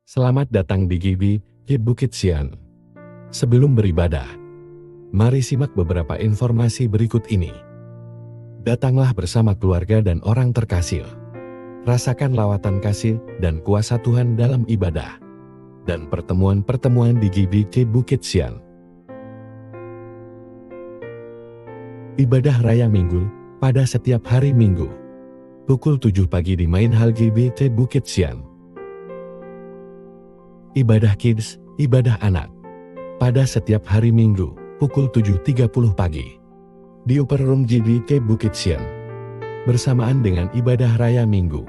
Selamat datang di GBI Bukit Sian. Sebelum beribadah, mari simak beberapa informasi berikut ini. Datanglah bersama keluarga dan orang terkasih. Rasakan lawatan kasih dan kuasa Tuhan dalam ibadah dan pertemuan-pertemuan di GBI Bukit Sian. Ibadah Raya Minggu pada setiap hari Minggu. Pukul 7 pagi di Main Hall GBI Bukit Sian. Ibadah Kids, ibadah anak. Pada setiap hari Minggu, pukul 7.30 pagi. Di Upper Room GBI Bukit Sian. Bersamaan dengan ibadah Raya Minggu.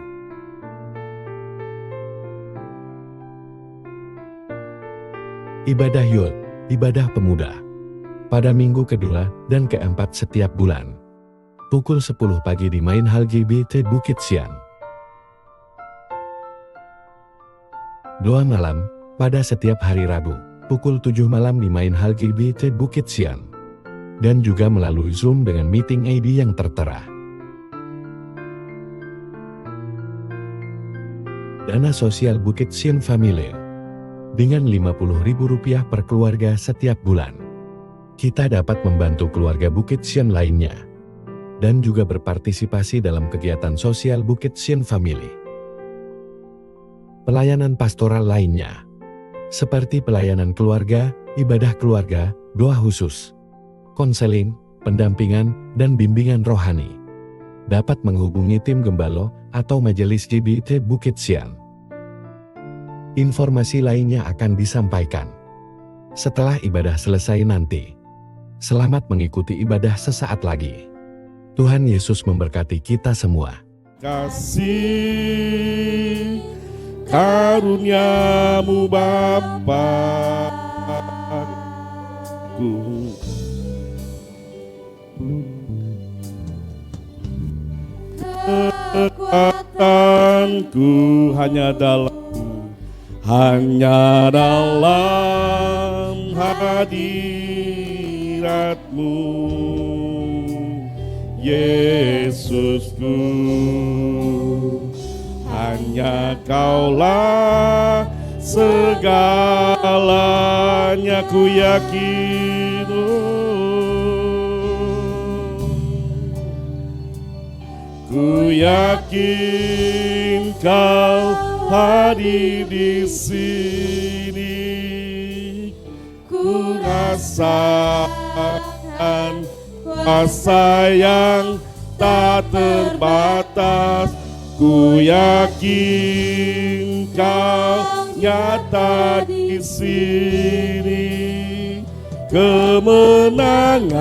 Ibadah Youth, ibadah pemuda. Pada minggu kedua dan keempat setiap bulan. Pukul 10 pagi di Main Hall GBI Bukit Sian. Doa malam, pada setiap hari Rabu, pukul 7 malam di Main Hall GBI Bukit Sian. Dan juga melalui Zoom dengan meeting ID yang tertera. Dana sosial Bukit Sian Family. Dengan Rp50.000 per keluarga setiap bulan. Kita dapat membantu keluarga Bukit Sian lainnya. Dan juga berpartisipasi dalam kegiatan sosial Bukit Sian Family. Pelayanan pastoral lainnya. Seperti pelayanan keluarga, ibadah keluarga, doa khusus, konseling, pendampingan, dan bimbingan rohani. Dapat menghubungi tim Gembalo atau Majelis GBI Bukit Sian. Informasi lainnya akan disampaikan setelah ibadah selesai nanti. Selamat mengikuti ibadah sesaat lagi. Tuhan Yesus memberkati kita semua. Kasih karuniamu Bapakku, kekuatanku hanya dalam hadiratmu, Yesusku. Hanya Kaulah segalanya, ku yakin. Ku yakin Kau hadir di sini. Ku rasakan kuasa yang tak terbatas. Ku yakin Kau nyata di sini. Kemenangan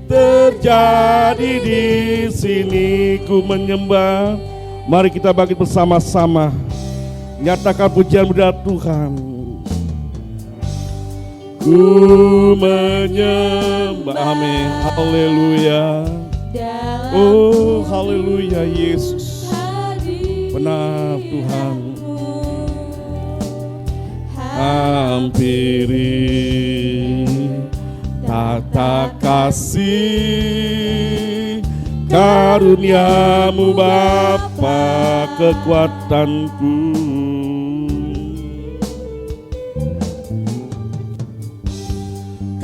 terjadi di sini. Ku menyembah. Mari kita bangkit bersama-sama. Nyatakan pujian kepada Tuhan. Ku menyembah. Amin. Haleluya. Oh, haleluya Yesus. Benar Tuhan. Hampiri tata kasih karuniamu Bapa, kekuatanku.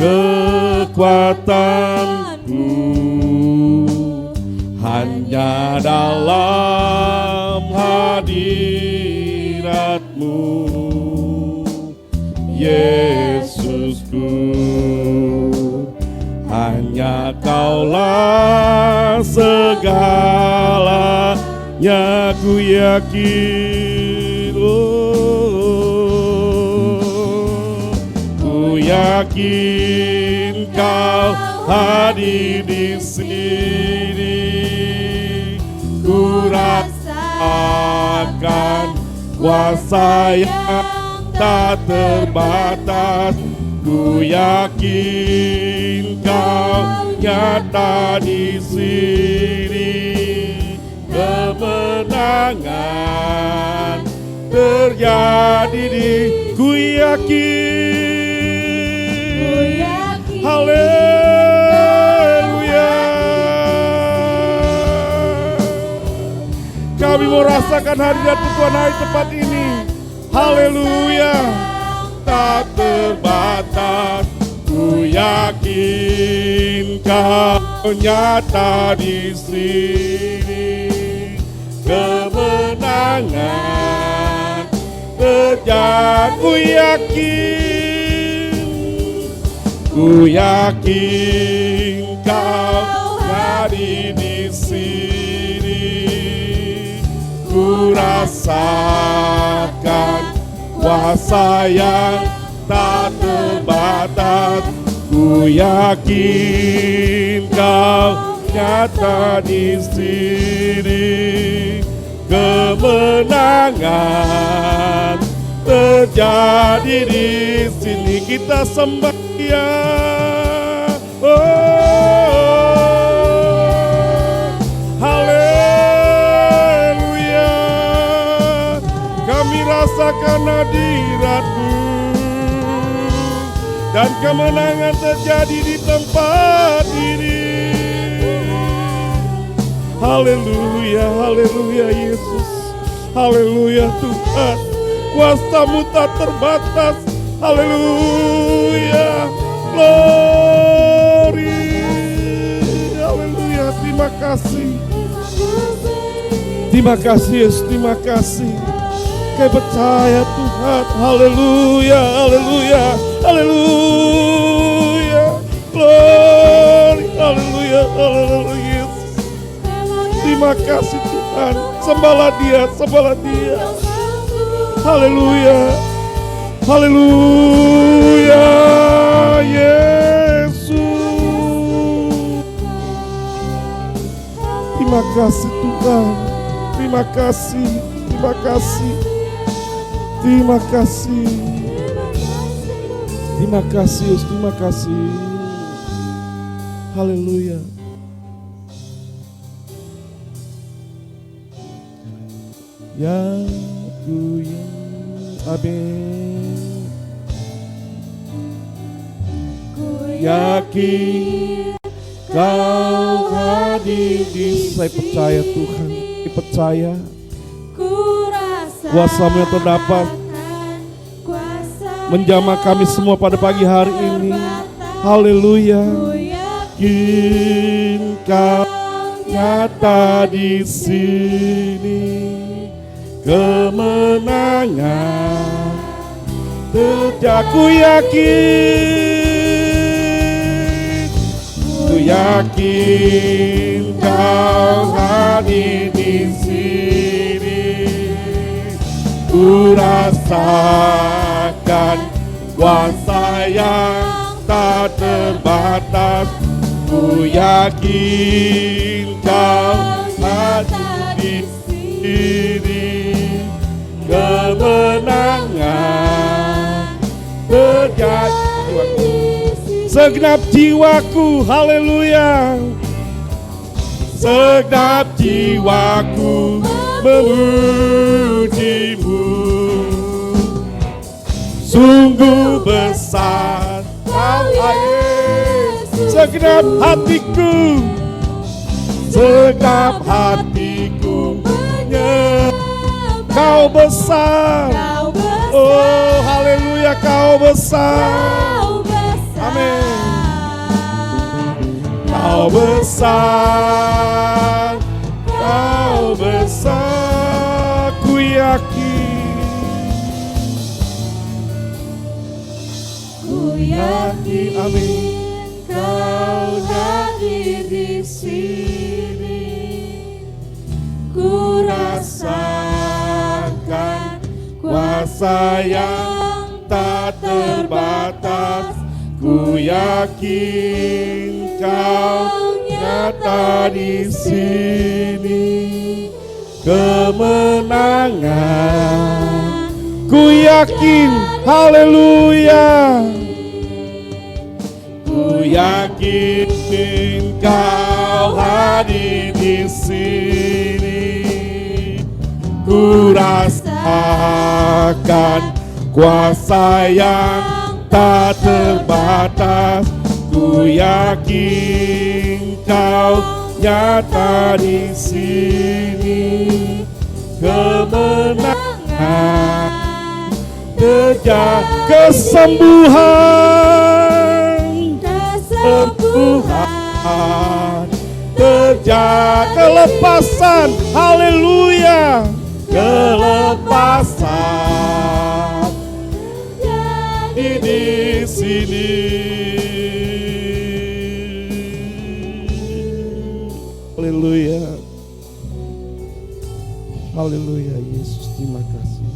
Kekuatanku hanya dalam hadiratmu, Yesusku. Hanya Kaulah segalanya, ku yakin. Ku yakin Kau hadir di sini. Ku rasakan kuasa yang tak terbatas. Ku yakin Kau nyata di sini. Kemenangan terjadi di. Ku yakin. Haleluya. Kami mau rasakan hadirat Tuhan hari tepat ini. haleluya, tak terbatas. Ku yakin Kau nyata di sini. Kemenangan terjadi, ku yakin Kau jadi di sini. Ku rasakan kuasa yang tak terbatas. Ku yakin Kau nyata di sini. Kemenangan terjadi di sini. Kita sembah Dia. Haleluya. Kami rasakan hadirat-Mu dan kemenangan terjadi di tempat ini. Haleluya, haleluya Yesus. Haleluya Tuhan. Kuasa-Mu tak terbatas. Haleluya. Glory. Haleluya. Terima kasih. Terima kasih Yesus. Terima kasih. Kami percaya Tuhan. Haleluya. Haleluya. Haleluya. Glory. Haleluya. Haleluya Yesus. Terima kasih Tuhan. Sembahlah Dia. Sembahlah Dia. Haleluya. Haleluya Yesus. Terima kasih Tuhan. Terima kasih. Terima kasih. Terima kasih. Terima kasih Yesus. Terima kasih. Haleluya. Ya ku amin. Ku yakin Kau hadir di. Saya percaya Tuhan. Saya percaya kuasa-Mu yang terdapat menjamah kami semua pada pagi hari ini. Haleluya. Yakin Kau nyata di sini. Kemenangan terjadi. Ku yakin Kau hadir di sini. Ku rasakan kuasa yang tak terbatas. Ku yakin Kau hadir di sini. Kemenangan terjadi. Segenap jiwaku, haleluya. Segenap jiwaku memuji-Mu. Sungguh besar Kau Yesus. Segenap hatiku, segenap hatiku Kau besar. Oh haleluya, Kau besar. Amin. Kau besar. Kau besar. Ku yakin. Ku yakin. Amin. Kau hadir di sini. Ku rasakan kuasa yang tak terbatas. Ku yakin Kau nyata di sini. Kemenangan ku yakin. Haleluya. Ku yakin Kau hadir di sini. Ku rasakan kuasa yang tak terbatas. Ku yakin Kau nyata di sini. Kemenangan terjadi kesembuhan, terjadi kelepasan, haleluya, kelepasan di sini. Haleluya. Haleluya, Yesus, terima kasih.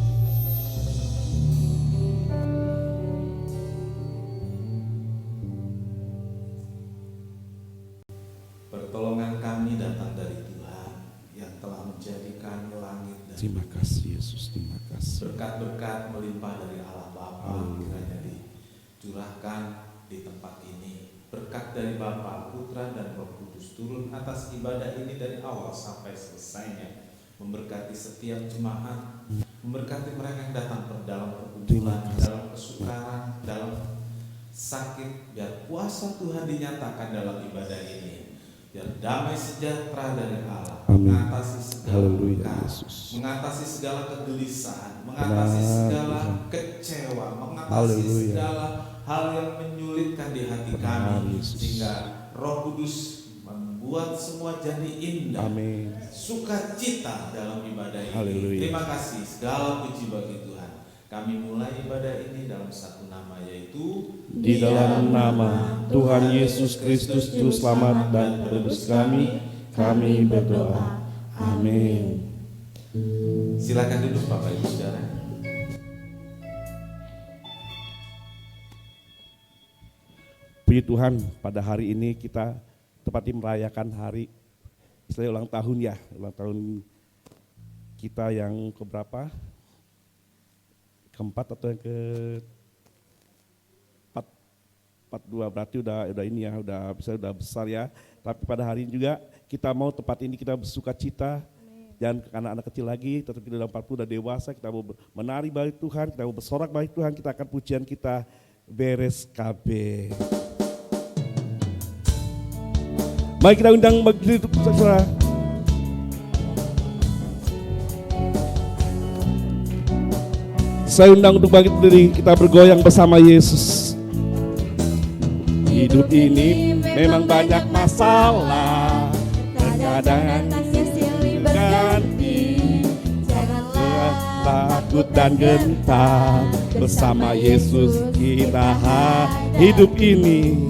Pertolongan kami datang dari Tuhan yang telah menjadikan langit dan Terima kasih Yesus, terima kasih. berkat-berkat melimpah dari Allah Bapa kiranya dicurahkan di tempat ini. Berkat dari Bapa, Putra dan Roh Kudus turun atas ibadah ini dari awal sampai selesainya, memberkati setiap jemaat, memberkati mereka yang datang dalam perkumpulan, dalam kesukaran, dalam sakit, biar kuasa Tuhan dinyatakan dalam ibadah ini. Biar damai sejahtera dari Allah mengatasi segala luka, mengatasi segala kegelisahan, mengatasi segala kecewa, mengatasi segala hal yang menyulitkan di hati kami, sehingga Roh Kudus membuat semua jadi indah, sukacita dalam ibadah ini. Terima kasih, segala puji bagi Tuhan. Kami mulai ibadah ini dalam satu nama, yaitu di dalam nama Tuhan Yesus Kristus Juru Selamat dan Penebus kami berdoa. Amin. Silakan duduk Bapak Ibu Saudara. Puji Tuhan, pada hari ini kita tepatnya merayakan hari istilahnya ulang tahun ya, ulang tahun kita yang keberapa? Keempat atau yang ke 42, berarti udah ini ya, udah besar ya. Tapi pada hari ini juga kita mau tempat ini kita bersuka cita. Jangan anak-anak kecil lagi, tetapi kita dalam 40 udah dewasa, kita mau menari balik Tuhan, kita mau bersorak balik Tuhan, kita akan pujian kita beres KB. Mari kita undang berdiri untuk saudara. Saya undang untuk bangkit berdiri, kita bergoyang bersama Yesus. Hidup ini memang banyak masalah, terkadang silih berganti. Janganlah takut dan gentar, bersama Yesus kita hidup ini.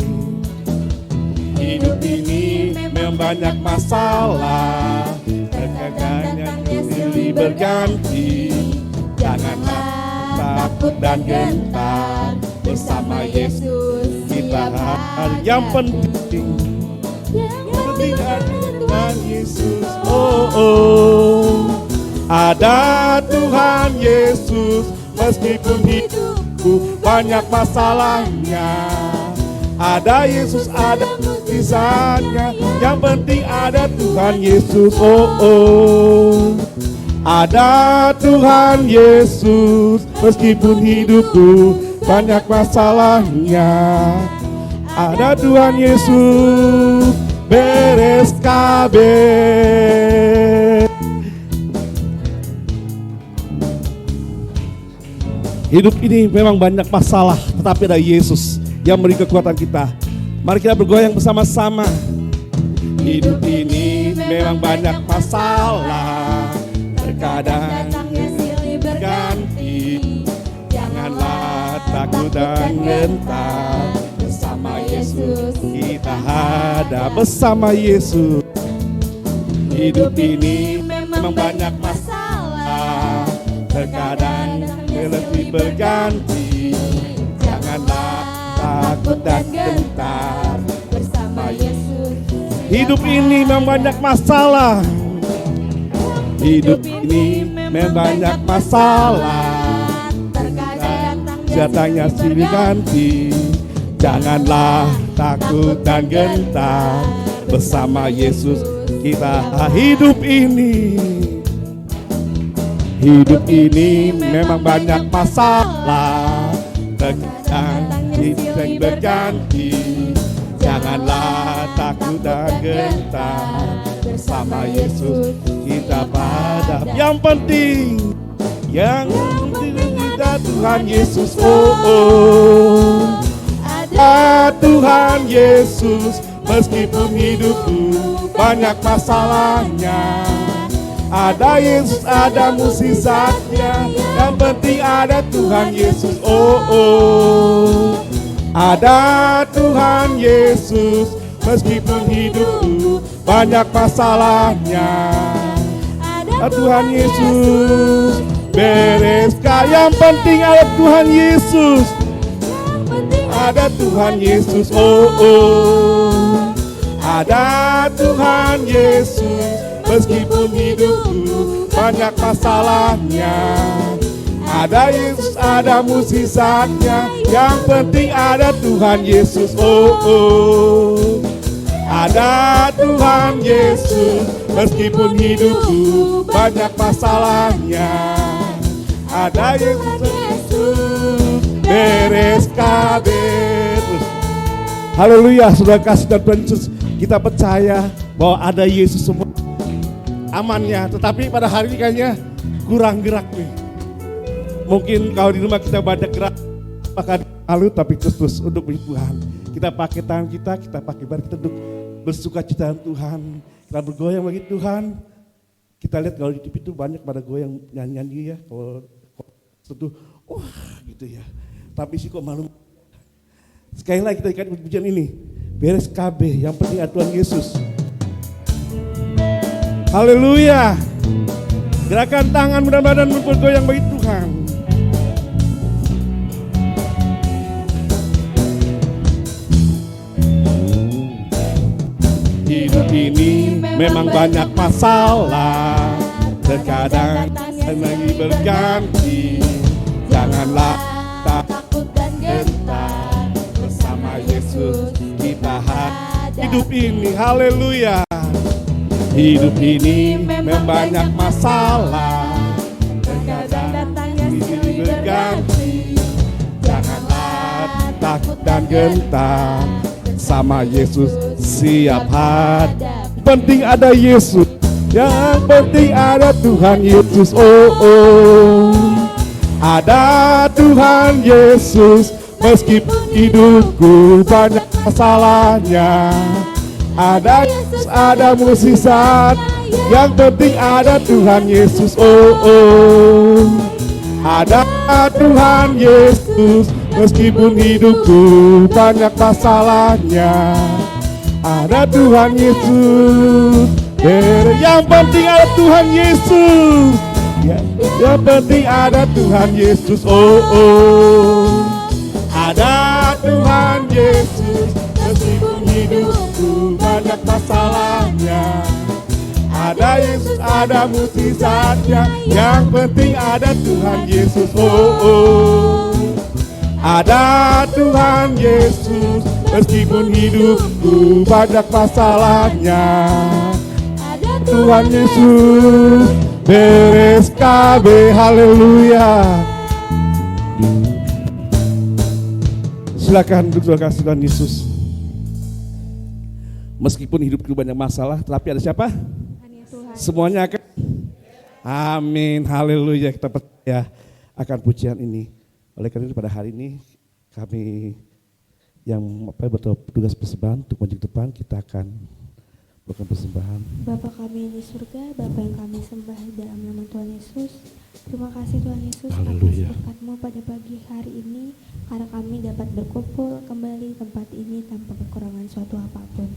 Hidup ini memang banyak masalah, terkadang silih berganti. Janganlah takut dan gentar, bersama Yesus kita yang penting ada Tuhan Yesus. Ada Tuhan Yesus, meskipun hidupku banyak masalahnya. Ada Yesus, ada mukjizatnya, yang penting ada Tuhan Yesus. Ada Tuhan Yesus, meskipun hidupku banyak masalahnya. Ada Tuhan Yesus, beres KB. Hidup ini memang banyak masalah, tetapi ada Yesus yang memberi kekuatan kita. Mari kita bergoyang bersama-sama. Hidup ini memang banyak masalah, terkadang silih berganti. Janganlah takut dan gentar, bersama Yesus kita hadap. Bersama Yesus. Hidup ini memang banyak masalah, terkadang silih berganti. Janganlah takut dan gentar, bersama Yesus. Hidup ini memang banyak masalah. Hidup ini memang banyak masalah, terkadang datangnya silih ganti. Janganlah takut dan gentar, bersama Yesus kita hidup ini. Hidup ini memang banyak masalah, terkadang silih berganti. Janganlah takut dan gentar, bersama Yesus kita padam. Yang penting ada Tuhan Yesus, oh oh. Ada Tuhan Yesus, meskipun hidupku banyak masalahnya. Ada Yesus, ada mukjizatnya, yang penting ada Tuhan Yesus, oh oh. Ada Tuhan Yesus, meskipun hidupku banyak masalahnya. Ada Tuhan Yesus, bereskan, yang penting ada Tuhan Yesus. Ada Tuhan Yesus, oh oh. Ada Tuhan Yesus, meskipun hidupku banyak masalahnya. Ada Yesus, ada mukjizatnya, yang penting ada Tuhan Yesus, oh oh. Ada Tuhan Yesus, meskipun hidupku banyak masalahnya. Ada Yesus, beres kabeh. Haleluya, saudara kasih dan Tuhan Yesus, kita percaya bahwa ada Yesus semua amannya. Tetapi pada hari ini kayaknya kurang gerak nih. Mungkin kalau di rumah kita banyak gerak, maka lalu tapi terus untuk Tuhan. Kita pakai tangan kita pakai badan kita untuk bersuka cita Tuhan. Kita bergoyang bagi Tuhan. Kita lihat kalau di TV itu banyak pada goyang nyanyi ya. Kalau tentu, wah gitu ya. Tapi sih kok malu. Sekali lagi kita ikat pujian ini. Beres KB, yang penting ada Tuhan Yesus. Haleluya. Gerakan tangan mudah-mudahan bergoyang bagi Tuhan. Hidup ini memang banyak masalah, terkadang lagi berganti. Janganlah takut dan gentar, bersama Yesus kita hadapi hidup ini. Haleluya. Hidup ini memang banyak masalah, terkadang datang silih berganti. Janganlah takut dan gentar, sama Yesus siap hadapi. Penting ada Yesus, yang penting ada Tuhan Yesus, oh oh. Ada Tuhan Yesus, meskipun hidupku banyak masalahnya. Ada Yesus, ada mukjizat, yang penting ada Tuhan Yesus, oh oh. Ada Tuhan Yesus, meskipun hidupku banyak masalahnya. Ada Tuhan Yesus, yang penting ada Tuhan Yesus. Yang penting ada Tuhan Yesus, oh oh. Ada Tuhan Yesus, meskipun hidupku banyak masalahnya. Ada Yesus, ada mukjizatnya, yang penting ada Tuhan Yesus, oh oh. Ada Tuhan Yesus, meskipun hidupku banyak masalahnya. Ada Tuhan Yesus, beres KB, haleluya. Silakan duduk, saudara kasih Tuhan Yesus. Meskipun hidupku banyak masalah, tapi ada siapa? Tuhan. Semuanya akan. Amin, haleluya. Kita percaya akan pujian ini. Oleh karena itu pada hari ini kami yang bertugas persembahan untuk maju ke depan, kita akan bukan persembahan. Bapa kami di surga, Bapa yang kami sembah dalam nama Tuhan Yesus. Terima kasih Tuhan Yesus atas berkat-Mu pada pagi hari ini, karena kami dapat berkumpul kembali tempat ini tanpa kekurangan suatu apapun.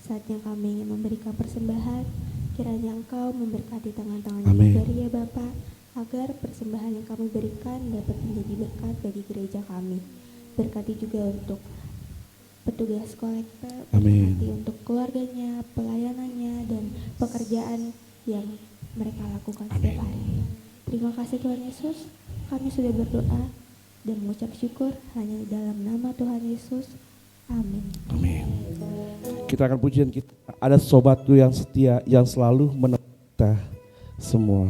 Saatnya kami ingin memberikan persembahan, kiranya Engkau memberkati tangan-tangan yang dari ya Bapa, agar persembahan yang kami berikan dapat menjadi berkat bagi gereja kami. Berkati juga untuk petugas kolektor, berkati untuk keluarganya, pelayanannya, dan pekerjaan yang mereka lakukan setiap hari. Terima kasih Tuhan Yesus, kami sudah berdoa dan mengucap syukur hanya dalam nama Tuhan Yesus. Amin. Amin. Kita akan pujian kita. Ada sobatku yang setia, yang selalu menemani kita semua.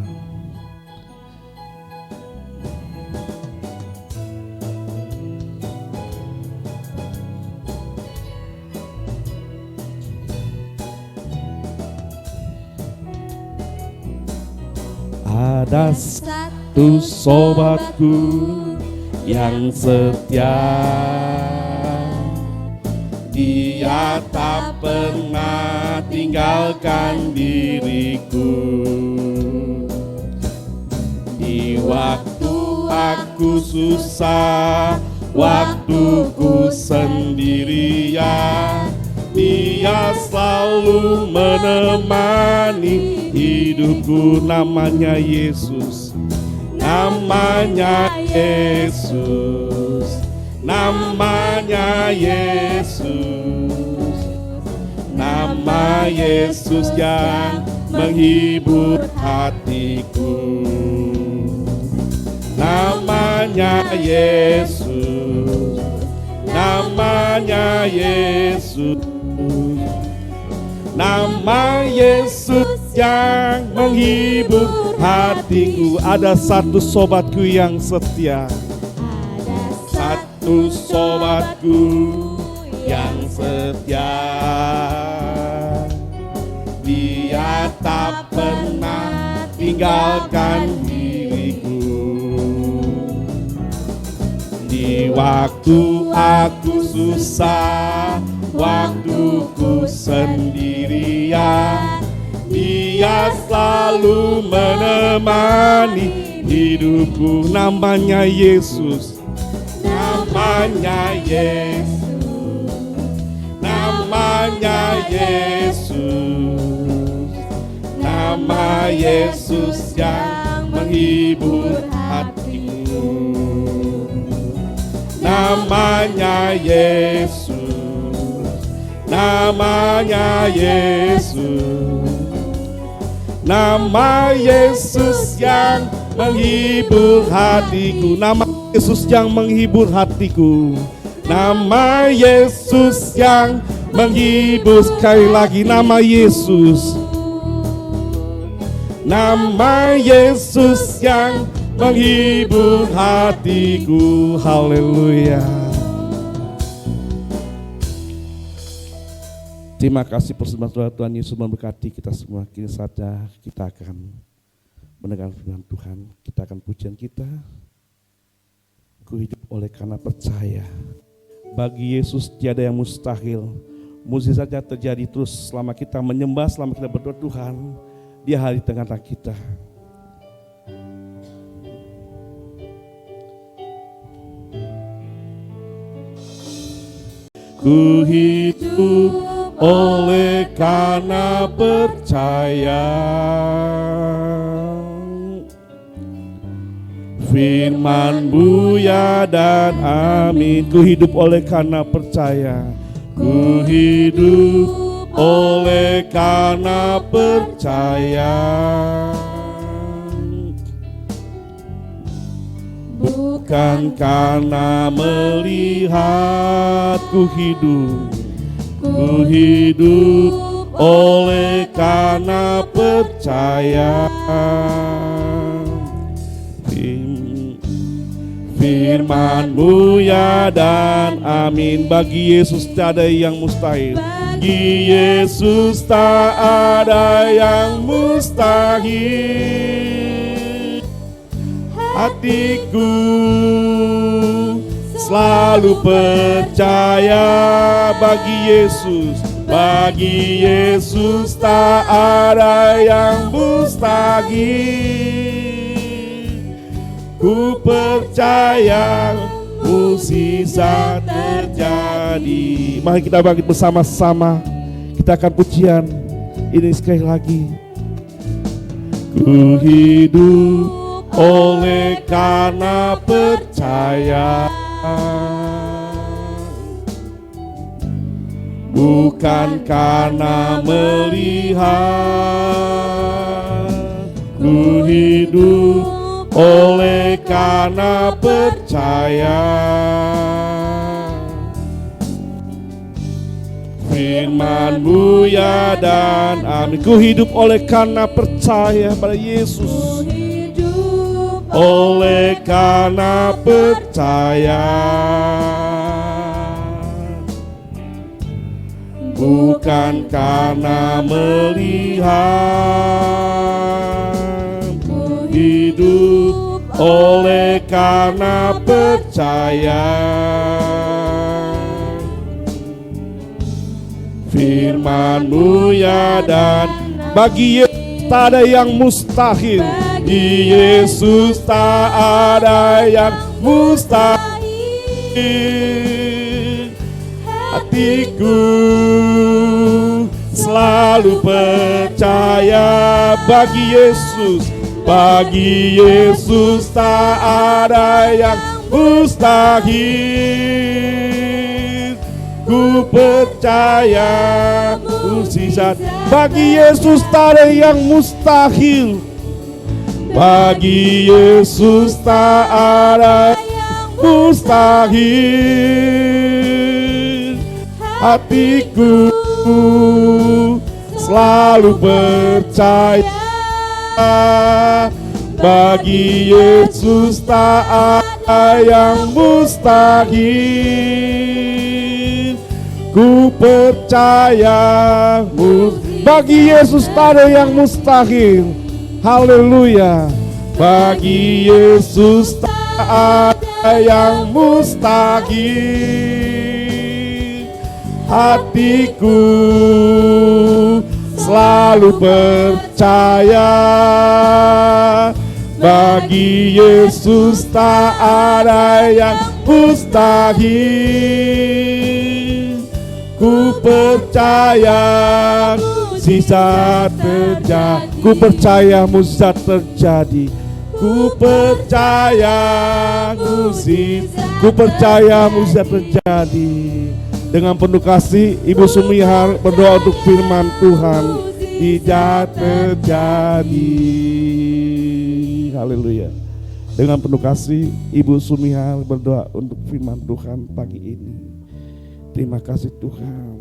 Ada satu sobatku yang setia. Dia tak pernah tinggalkan diriku. Di waktu aku susah, waktuku sendirian, Dia selalu menemani hidupku. Namanya Yesus, namanya Yesus, namanya Yesus, nama Yesus yang menghibur hatiku. Namanya Yesus, namanya Yesus, nama Yesus yang menghibur hatiku. Ada satu sobatku yang setia, satu sobatku yang setia. Dia tak pernah tinggalkan diriku. Di waktu aku susah, waktuku sendirian, Dia selalu menemani hidupku. Namanya Yesus, namanya Yesus, namanya Yesus, nama Yesus yang menghibur hatiku. Namanya Yesus, namanya Yesus, nama Yesus yang menghibur hatiku. Nama Yesus yang menghibur hatiku. Nama Yesus yang menghibur. Sekali lagi, nama Yesus, nama Yesus yang menghibur hatiku. Haleluya. Terima kasih persembahan Tuhan Yesus memberkati kita semua. Kini saja kita akan mendengar firman Tuhan. Kita akan pujian kita. Ku hidup oleh karena percaya. Bagi Yesus tiada yang mustahil. Mujizat saja terjadi terus selama kita menyembah, selama kita berdoa. Tuhan, Dia hari di tengah-tengah kita. Ku hidup oleh karena percaya. Firman-Mu ya dan amin. Ku hidup oleh karena percaya. Ku hidup oleh karena percaya. Bukan karena melihat. Ku hidup oleh karena percaya. Firman-Mu ya dan amin. Bagi Yesus tak ada yang mustahil. Bagi Yesus tak ada yang mustahil. Hatiku selalu percaya. Bagi Yesus, bagi Yesus tak ada yang mustahil. Ku percaya mukjizat terjadi. Mari kita bangkit bersama-sama. Kita akan pujian ini sekali lagi. Ku hidup oleh karena percaya. Bukan karena melihat. Ku hidup oleh karena percaya. Firman-Mu ya dan amin. Ku hidup oleh karena percaya pada Yesus. Oleh karena percaya. Bukan karena melihat. Hidup oleh karena percaya. Firman-Mu ya, dan bagi Yesus tak ada yang mustahil. Di Yesus tak ada yang mustahil. Hatiku selalu percaya bagi Yesus. Bagi Yesus tak ada yang mustahil. Ku percaya mukjizat. Bagi Yesus tak ada yang mustahil. Bagi Yesus tak ada yang mustahil. Hatiku selalu percaya. Bagi Yesus tak ada yang mustahil. Ku percaya. Bagi Yesus tak ada yang mustahil. Haleluya. Bagi Yesus tak ada yang mustahil. Hatiku selalu percaya. Bagi Yesus tak ada yang mustahil. Ku percaya mukjizat terjadi. Ku percaya mukjizat terjadi. Ku percaya mukjizat. Ku percaya mukjizat terjadi. Dengan penuh kasih, Ibu Sumihar berdoa untuk firman Tuhan. Tidak terjadi. Haleluya. Dengan penuh kasih, Ibu Sumihar berdoa untuk firman Tuhan pagi ini. Terima kasih Tuhan.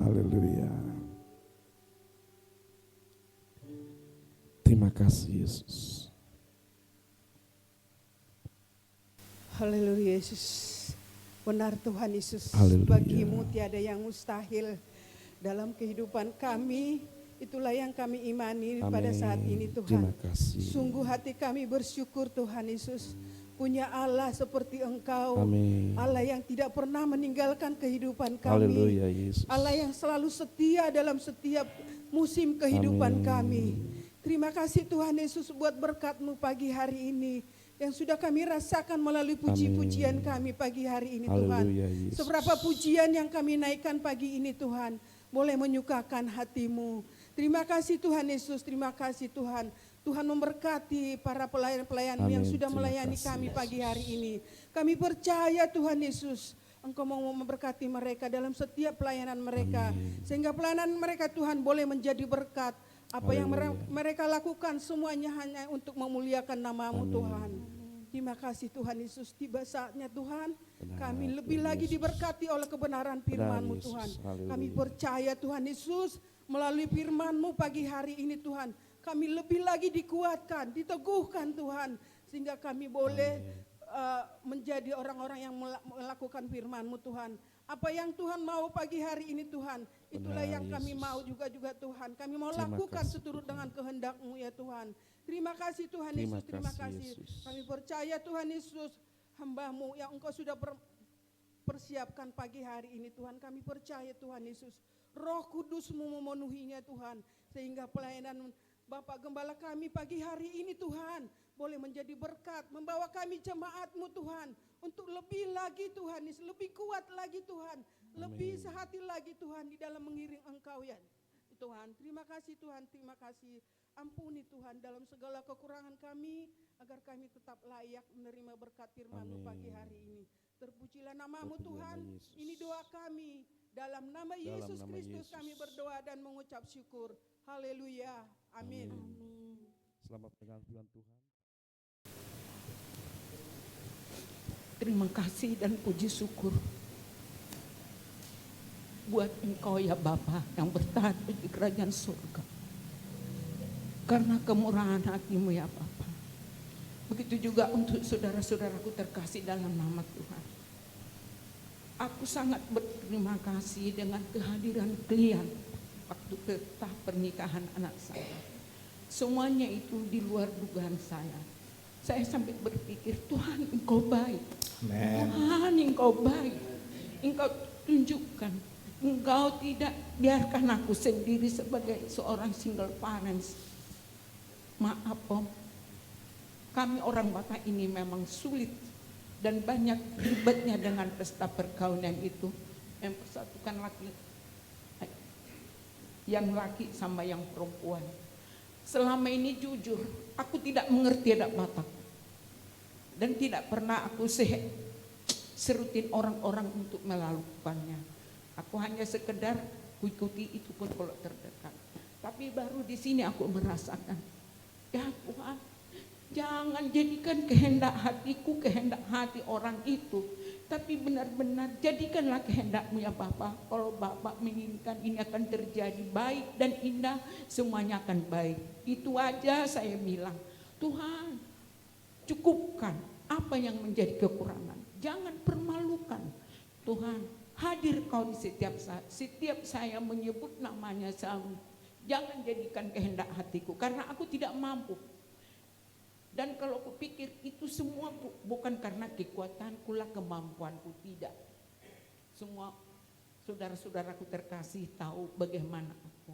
Haleluya. Terima kasih Yesus. Haleluya Yesus. Benar Tuhan Yesus. Haleluya. Bagimu tiada yang mustahil dalam kehidupan kami. Itulah yang kami imani pada saat ini Tuhan. Terima kasih. Sungguh hati kami bersyukur Tuhan Yesus. Punya Allah seperti Engkau. Amin. Allah yang tidak pernah meninggalkan kehidupan kami. Haleluya Yesus. Allah yang selalu setia dalam setiap musim kehidupan kami. Terima kasih Tuhan Yesus buat berkat-Mu pagi hari ini. Yang sudah kami rasakan melalui puji-pujian kami pagi hari ini Tuhan. Yesus. Seberapa pujian yang kami naikkan pagi ini Tuhan. Boleh menyukakan hati-Mu. Terima kasih Tuhan Yesus, terima kasih Tuhan. Tuhan memberkati para pelayan-pelayan-Mu yang sudah melayani kami pagi hari ini. Kami percaya Tuhan Yesus, Engkau mau memberkati mereka dalam setiap pelayanan mereka. Sehingga pelayanan mereka Tuhan boleh menjadi berkat. Apa yang mereka lakukan semuanya hanya untuk memuliakan nama-Mu Tuhan. Terima kasih Tuhan Yesus, tiba saatnya Tuhan kami lebih lagi diberkati oleh kebenaran firman-Mu Tuhan. Kami percaya Tuhan Yesus melalui firman-Mu pagi hari ini Tuhan. Kami lebih lagi dikuatkan, diteguhkan Tuhan. Sehingga kami boleh menjadi orang-orang yang melakukan firman-Mu Tuhan. Apa yang Tuhan mau pagi hari ini Tuhan, itulah yang kami mau juga Tuhan. Kami mau lakukan seturut dengan kehendak-Mu ya Tuhan. Terima kasih Tuhan Yesus, terima kasih. Kami percaya Tuhan Yesus, hamba-Mu yang Engkau sudah persiapkan pagi hari ini Tuhan. Kami percaya Tuhan Yesus, Roh Kudus-Mu memenuhinya Tuhan. Sehingga pelayanan Bapak Gembala kami pagi hari ini Tuhan boleh menjadi berkat, membawa kami jemaat-Mu Tuhan untuk lebih lagi Tuhan, lebih kuat lagi Tuhan, lebih sehati lagi Tuhan di dalam mengiring Engkau ya Tuhan. Terima kasih Tuhan, terima kasih. Ampuni Tuhan dalam segala kekurangan kami agar kami tetap layak menerima berkat firman-Mu pagi hari ini. Terpujilah nama-Mu Tuhan, ini doa kami. Dalam nama Yesus Kristus kami berdoa dan mengucap syukur. Haleluya. Amin. Selamat pegang Tuhan Tuhan. Terima kasih dan puji syukur buat Engkau ya Bapa yang bertahan di kerajaan surga. Karena kemurahan hati-Mu ya Bapa. Begitu juga untuk saudara-saudaraku terkasih dalam nama Tuhan. Aku sangat berterima kasih dengan kehadiran kalian waktu pesta pernikahan anak saya. Semuanya itu di luar dugaan saya. Saya sampai berpikir, Tuhan Engkau baik. Amen. Tuhan Engkau baik. Engkau tunjukkan. Engkau tidak biarkan aku sendiri sebagai seorang single parents. Maaf Om, kami orang Batak ini memang sulit dan banyak ribetnya dengan pesta perkawinan itu. Yang persatukan yang laki sama yang perempuan. Selama ini jujur, aku tidak mengerti adat Batak. Dan tidak pernah aku serutin orang-orang untuk melakukannya. Aku hanya sekedar ikuti itu pun kalau terdekat. Tapi baru di sini aku merasakan, ya Tuhan, jangan jadikan kehendak hatiku kehendak hati orang itu, tapi benar-benar jadikanlah kehendak-Mu ya Bapa. Kalau Bapak menginginkan ini akan terjadi baik dan indah, semuanya akan baik. Itu aja saya bilang, Tuhan cukupkan apa yang menjadi kekurangan. Jangan permalukan. Tuhan, hadir Kau di setiap saat. Setiap saya menyebut namanya selalu, jangan jadikan kehendak hatiku, karena aku tidak mampu. Dan kalau aku pikir itu semua bukan karena kekuatanku lah, kemampuanku, tidak. Semua saudara-saudaraku terkasih tahu bagaimana aku.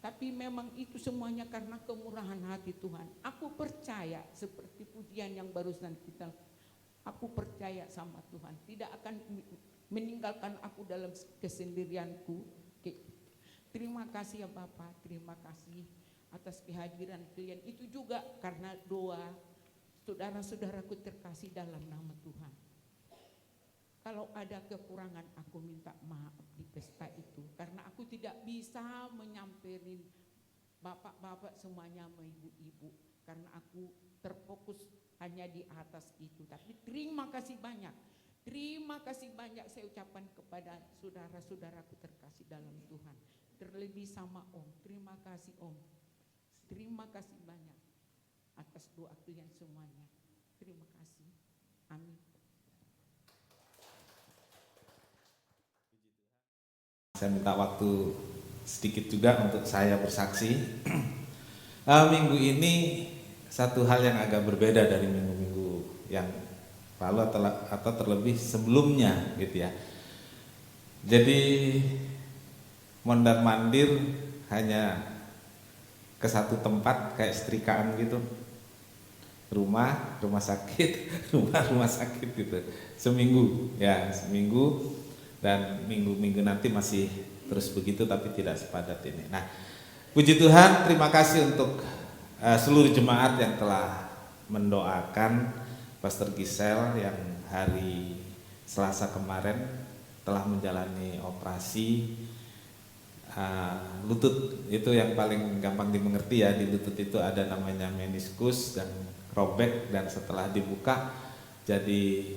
Tapi memang itu semuanya karena kemurahan hati Tuhan. Aku percaya seperti pujian yang barusan kita, aku percaya sama Tuhan. Tidak akan meninggalkan aku dalam kesendirianku. Terima kasih ya Bapak, terima kasih atas kehadiran kalian. Itu juga karena doa saudara-saudaraku terkasih dalam nama Tuhan. Kalau ada kekurangan, aku minta maaf di pesta itu, karena aku tidak bisa menyamperin bapak-bapak semuanya sama ibu-ibu, karena aku terfokus hanya di atas itu. Tapi terima kasih banyak, terima kasih banyak saya ucapkan kepada saudara-saudaraku terkasih dalam Tuhan. Terlebih sama Om, terima kasih Om. Terima kasih banyak atas doa kalian semuanya. Terima kasih. Amin. Saya minta waktu sedikit juga untuk saya bersaksi. Minggu ini satu hal yang agak berbeda dari minggu-minggu yang lalu atau terlebih sebelumnya gitu ya. Jadi mondar-mandir hanya ke satu tempat kayak setrikaan gitu. Rumah sakit, rumah sakit gitu. Seminggu dan minggu-minggu nanti masih terus begitu, tapi tidak sepadat ini. Nah, puji Tuhan, terima kasih untuk seluruh jemaat yang telah mendoakan Pastor Gisel yang hari Selasa kemarin telah menjalani operasi lutut. Itu yang paling gampang dimengerti ya, di lutut itu ada namanya meniskus dan robek, dan setelah dibuka jadi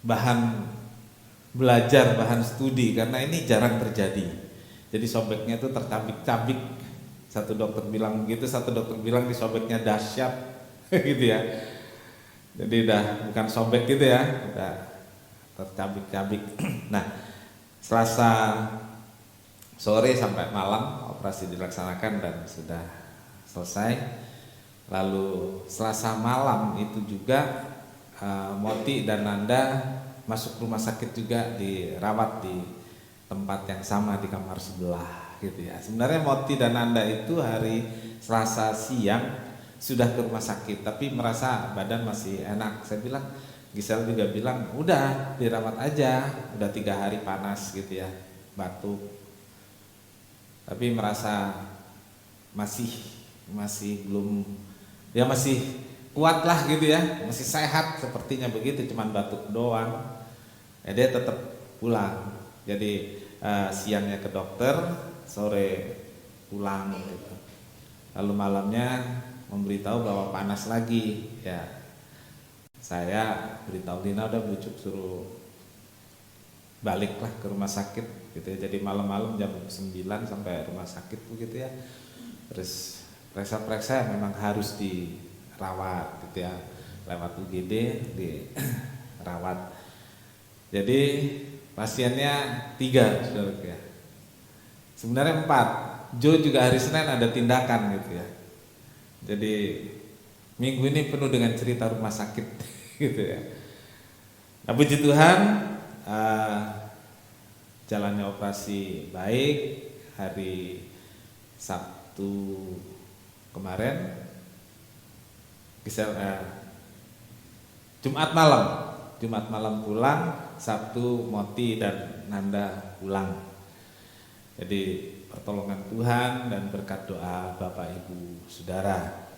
bahan belajar, bahan studi, karena ini jarang terjadi. Jadi sobeknya itu tercabik-cabik. Satu dokter bilang begitu, satu dokter bilang disobeknya dahsyat gitu ya. Jadi udah bukan sobek gitu ya, udah tercabik-cabik. Nah, Selasa sore sampai malam operasi dilaksanakan dan sudah selesai. Lalu Selasa malam itu juga Moti dan Nanda masuk rumah sakit juga, dirawat di tempat yang sama di kamar sebelah gitu ya. Sebenarnya Moti dan Nanda itu hari Selasa siang sudah ke rumah sakit, tapi merasa badan masih enak. Saya bilang, Gisel juga bilang, udah dirawat aja, udah 3 hari panas gitu ya, batuk. Tapi merasa masih belum, ya masih kuat lah gitu ya, masih sehat sepertinya begitu, cuman batuk doang. Ya dia tetap pulang. Jadi siangnya ke dokter, sore pulang gitu. Lalu malamnya memberitahu bahwa panas lagi. Ya, saya beritahu Dina, udah bujuk suruh baliklah ke rumah sakit gitu ya. Jadi malam-malam jam 9 sampai rumah sakit begitu ya. Terus periksa-periksa memang harus dirawat gitu ya, lewat UGD dirawat. Jadi pasiennya 3 saudara ya. Sebenarnya 4, Jo juga hari Senin ada tindakan gitu ya. Jadi minggu ini penuh dengan cerita rumah sakit gitu ya. Nah, puji Tuhan, jalannya operasi baik. Hari Sabtu kemarin, Jumat malam pulang, Sabtu Moti dan Nanda pulang. Jadi pertolongan Tuhan dan berkat doa Bapak Ibu Saudara.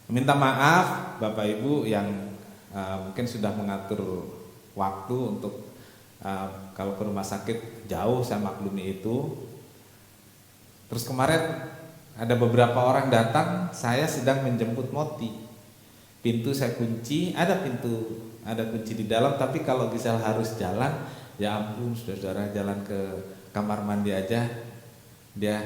Minta maaf Bapak Ibu yang mungkin sudah mengatur waktu untuk kalau ke rumah sakit jauh, saya maklumi itu. Terus kemarin ada beberapa orang datang, saya sedang menjemput Moti. Pintu saya kunci, ada kunci di dalam, tapi kalau Gisel harus jalan, ya ampun saudara, jalan ke kamar mandi aja dia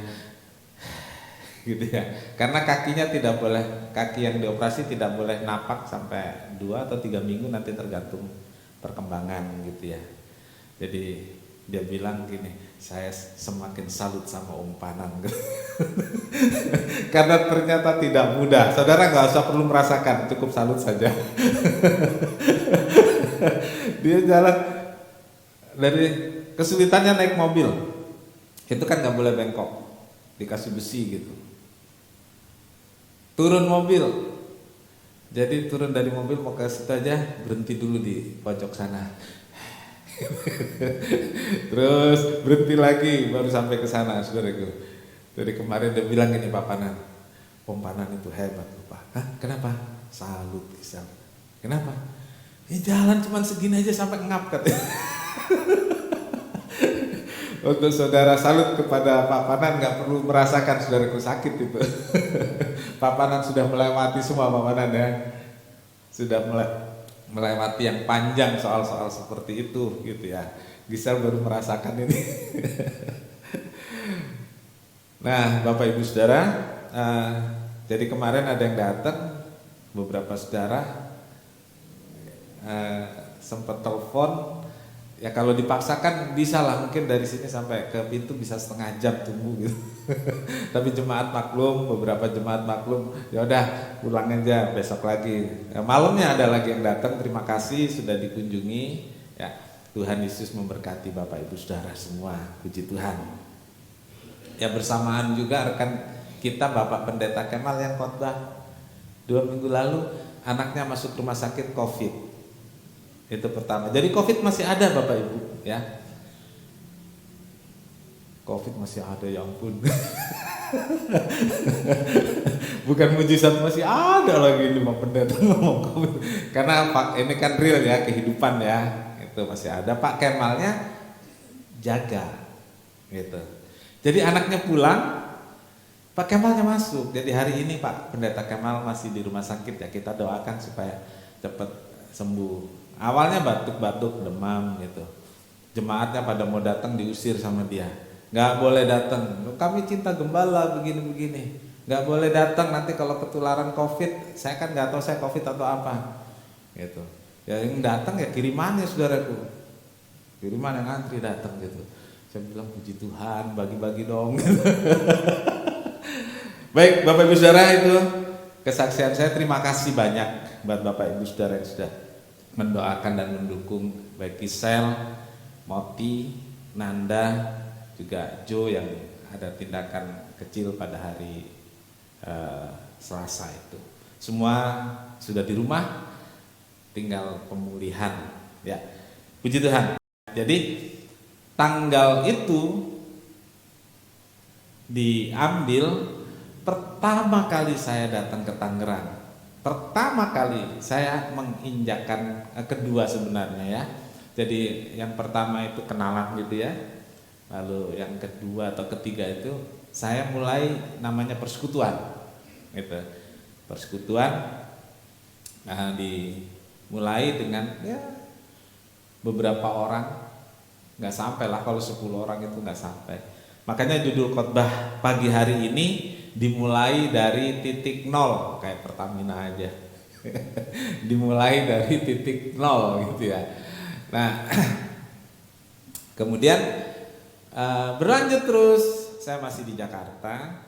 gitu ya. Karena kakinya tidak boleh, kaki yang dioperasi tidak boleh napak sampai 2 atau 3 minggu, nanti tergantung perkembangan gitu ya. Jadi dia bilang gini, saya semakin salut sama Om Panan karena ternyata tidak mudah. Saudara nggak usah perlu merasakan, cukup salut saja. Dia jalan dari kesulitannya naik mobil, itu kan nggak boleh bengkok, dikasih besi gitu. Turun mobil, jadi turun dari mobil mau ke situ aja, berhenti dulu di pojok sana. Terus berhenti lagi baru sampai ke sana, saudaraku. Dari kemarin dia bilang gini, Pak Panan, Om Panan itu hebat Pak. Hah, kenapa? Salut Gisel. Kenapa? Ini jalan cuma segini aja sampai ngap katanya. Untuk saudara salut kepada Pak Panan, nggak perlu merasakan saudaraku sakit itu. Pak Panan sudah melewati semua, Pak Panan ya. Sudah melewati yang panjang soal-soal seperti itu gitu ya. Gisel baru merasakan ini. Nah, Bapak Ibu Saudara, jadi kemarin ada yang datang, beberapa saudara sempat telepon. Ya kalau dipaksakan bisa lah, mungkin dari sini sampai ke pintu bisa setengah jam tunggu gitu. Tapi jemaat maklum, beberapa jemaat maklum, ya udah pulang aja besok lagi. Ya, malamnya ada lagi yang datang. Terima kasih sudah dikunjungi. Ya, Tuhan Yesus memberkati Bapak Ibu Saudara semua. Puji Tuhan. Ya, bersamaan juga rekan kita Bapak Pendeta Kemal yang khotbah 2 minggu lalu, anaknya masuk rumah sakit COVID. Itu pertama. Jadi COVID masih ada Bapak Ibu ya. COVID masih ada, ya ampun. Bukan mujizat, masih ada lagi ini Pak Pendeta ngomong COVID. Karena Pak ini kan real ya, kehidupan ya. Itu masih ada. Pak Kemalnya jaga gitu. Jadi anaknya pulang, Pak Kemalnya masuk. Jadi hari ini Pak Pendeta Kemal masih di rumah sakit ya. Kita doakan supaya cepat sembuh. Awalnya batuk-batuk, demam gitu. Jemaatnya pada mau datang diusir sama dia. Nggak boleh datang. Kami cinta gembala begini-begini. Nggak boleh datang, nanti kalau ketularan COVID, saya kan nggak tahu saya COVID atau apa. Gitu. Ya yang datang ya kirimannya saudaraku. Kiriman yang antri datang gitu. Saya bilang puji Tuhan, bagi-bagi dong. Baik, Bapak Ibu Saudara, itu kesaksian saya. Terima kasih banyak buat Bapak Ibu Saudara yang sudah mendoakan dan mendukung baik Gisel, Moti, Nanda, juga Jo yang ada tindakan kecil pada hari Selasa itu. Semua sudah di rumah, tinggal pemulihan ya. Puji Tuhan. Jadi tanggal itu diambil pertama kali saya datang ke Tangerang. Pertama kali saya menginjakkan kedua sebenarnya ya. Jadi yang pertama itu kenalan gitu ya. Lalu yang kedua atau ketiga itu saya mulai namanya persekutuan. Gitu. Persekutuan dimulai dengan ya beberapa orang, nggak sampai lah, kalau 10 orang itu nggak sampai. Makanya judul khotbah pagi hari ini dimulai dari titik nol, kayak Pertamina aja. Dimulai dari titik nol gitu ya. Nah, kemudian berlanjut terus saya masih di Jakarta.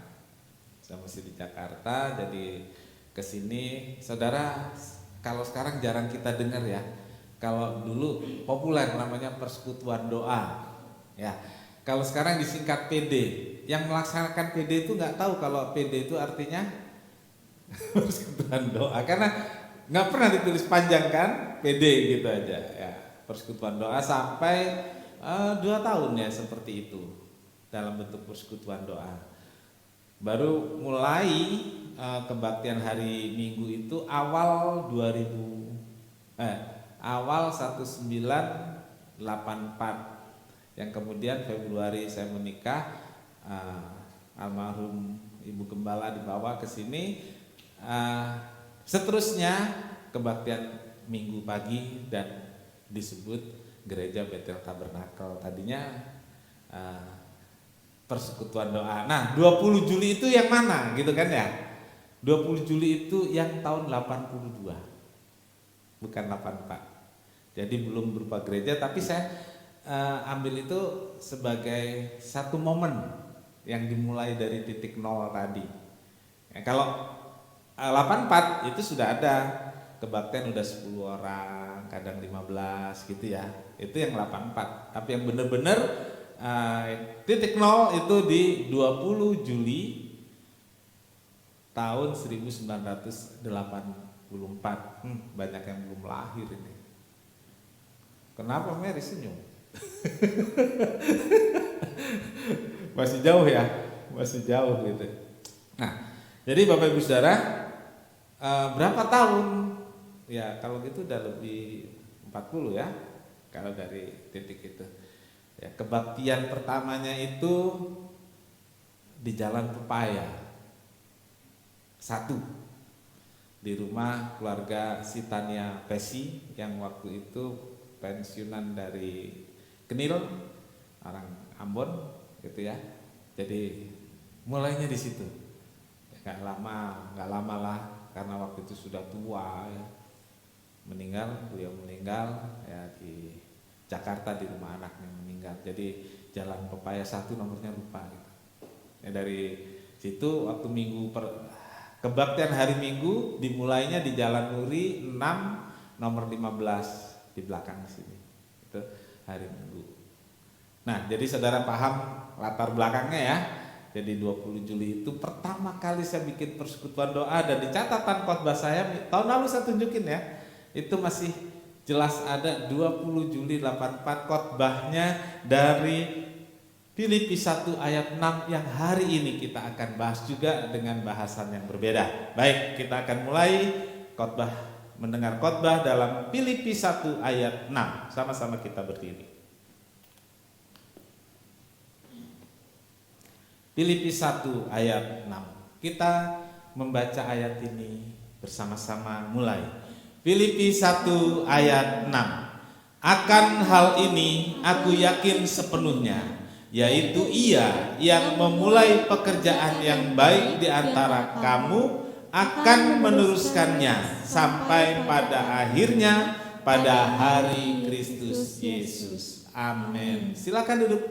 Jadi kesini, saudara, kalau sekarang jarang kita dengar ya. Kalau dulu populer namanya persekutuan doa, ya. Kalau sekarang disingkat PD. Yang melaksanakan PD itu nggak tahu kalau PD itu artinya persekutuan doa, karena nggak pernah ditulis panjang kan, PD gitu aja. Ya, persekutuan doa sampai 2 tahun ya seperti itu dalam bentuk persekutuan doa. Baru mulai kebaktian hari Minggu itu awal 1984, yang kemudian Februari saya menikah, almarhum Ibu Gembala dibawa ke sini. Seterusnya kebaktian Minggu pagi dan disebut Gereja Betel Tabernakel, tadinya persekutuan doa. Nah, 20 Juli itu yang mana gitu kan ya? 20 Juli itu yang tahun 82, bukan 84. Jadi belum berupa gereja, tapi saya ambil itu sebagai satu momen yang dimulai dari titik nol tadi. Ya, kalau 84 itu sudah ada kebaktian, udah 10 orang, kadang 15 gitu ya. Itu yang 84. Tapi yang benar-benar titik nol itu di 20 Juli tahun 1984. Banyak yang belum lahir ini. Kenapa Mary senyum? Masih jauh ya, masih jauh gitu. Nah, jadi Bapak Ibu Saudara, berapa tahun? Ya kalau gitu udah lebih 40 ya, kalau dari titik itu. Ya, kebaktian pertamanya itu di Jalan Pepaya 1, di rumah keluarga Sitania Pesi yang waktu itu pensiunan dari Kenil, orang Ambon gitu ya. Jadi mulainya di situ. Nggak lama lah, karena waktu itu sudah tua ya. Beliau meninggal ya di Jakarta, di rumah anaknya meninggal. Jadi Jalan Pepaya 1 nomornya lupa gitu. Ya, dari situ waktu kebaktian hari Minggu dimulainya di Jalan Nuri 6 nomor 15 di belakang sini. Itu hari Minggu. Nah, jadi saudara paham latar belakangnya ya. Jadi 20 Juli itu pertama kali saya bikin persekutuan doa, dan di catatan khotbah saya tahun lalu saya tunjukin ya. Itu masih jelas ada 20 Juli 84 khotbahnya dari Filipi 1 ayat 6 yang hari ini kita akan bahas juga dengan bahasan yang berbeda. Baik, kita akan mulai mendengar khotbah dalam Filipi 1 ayat 6. Sama-sama kita berdiri. Filipi 1 ayat 6. Kita membaca ayat ini bersama-sama mulai. Filipi 1 ayat 6. Akan hal ini aku yakin sepenuhnya, yaitu Ia yang memulai pekerjaan yang baik di antara kamu akan meneruskannya sampai pada akhirnya pada hari Kristus Yesus. Amin. Silakan duduk.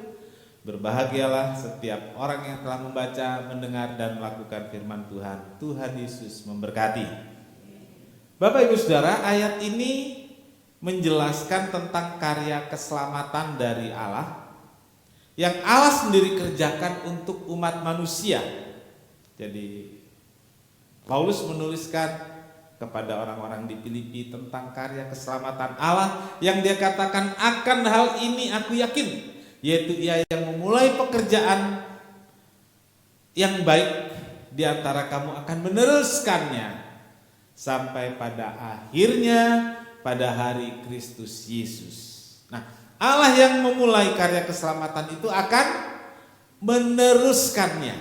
Berbahagialah setiap orang yang telah membaca, mendengar dan melakukan firman Tuhan. Tuhan Yesus memberkati. Bapak Ibu Saudara, ayat ini menjelaskan tentang karya keselamatan dari Allah yang Allah sendiri kerjakan untuk umat manusia. Jadi Paulus menuliskan kepada orang-orang di Filipi tentang karya keselamatan Allah yang dia katakan, akan hal ini aku yakin, yaitu Ia yang memulai pekerjaan yang baik di antara kamu akan meneruskannya sampai pada akhirnya pada hari Kristus Yesus. Nah, Allah yang memulai karya keselamatan itu akan meneruskannya.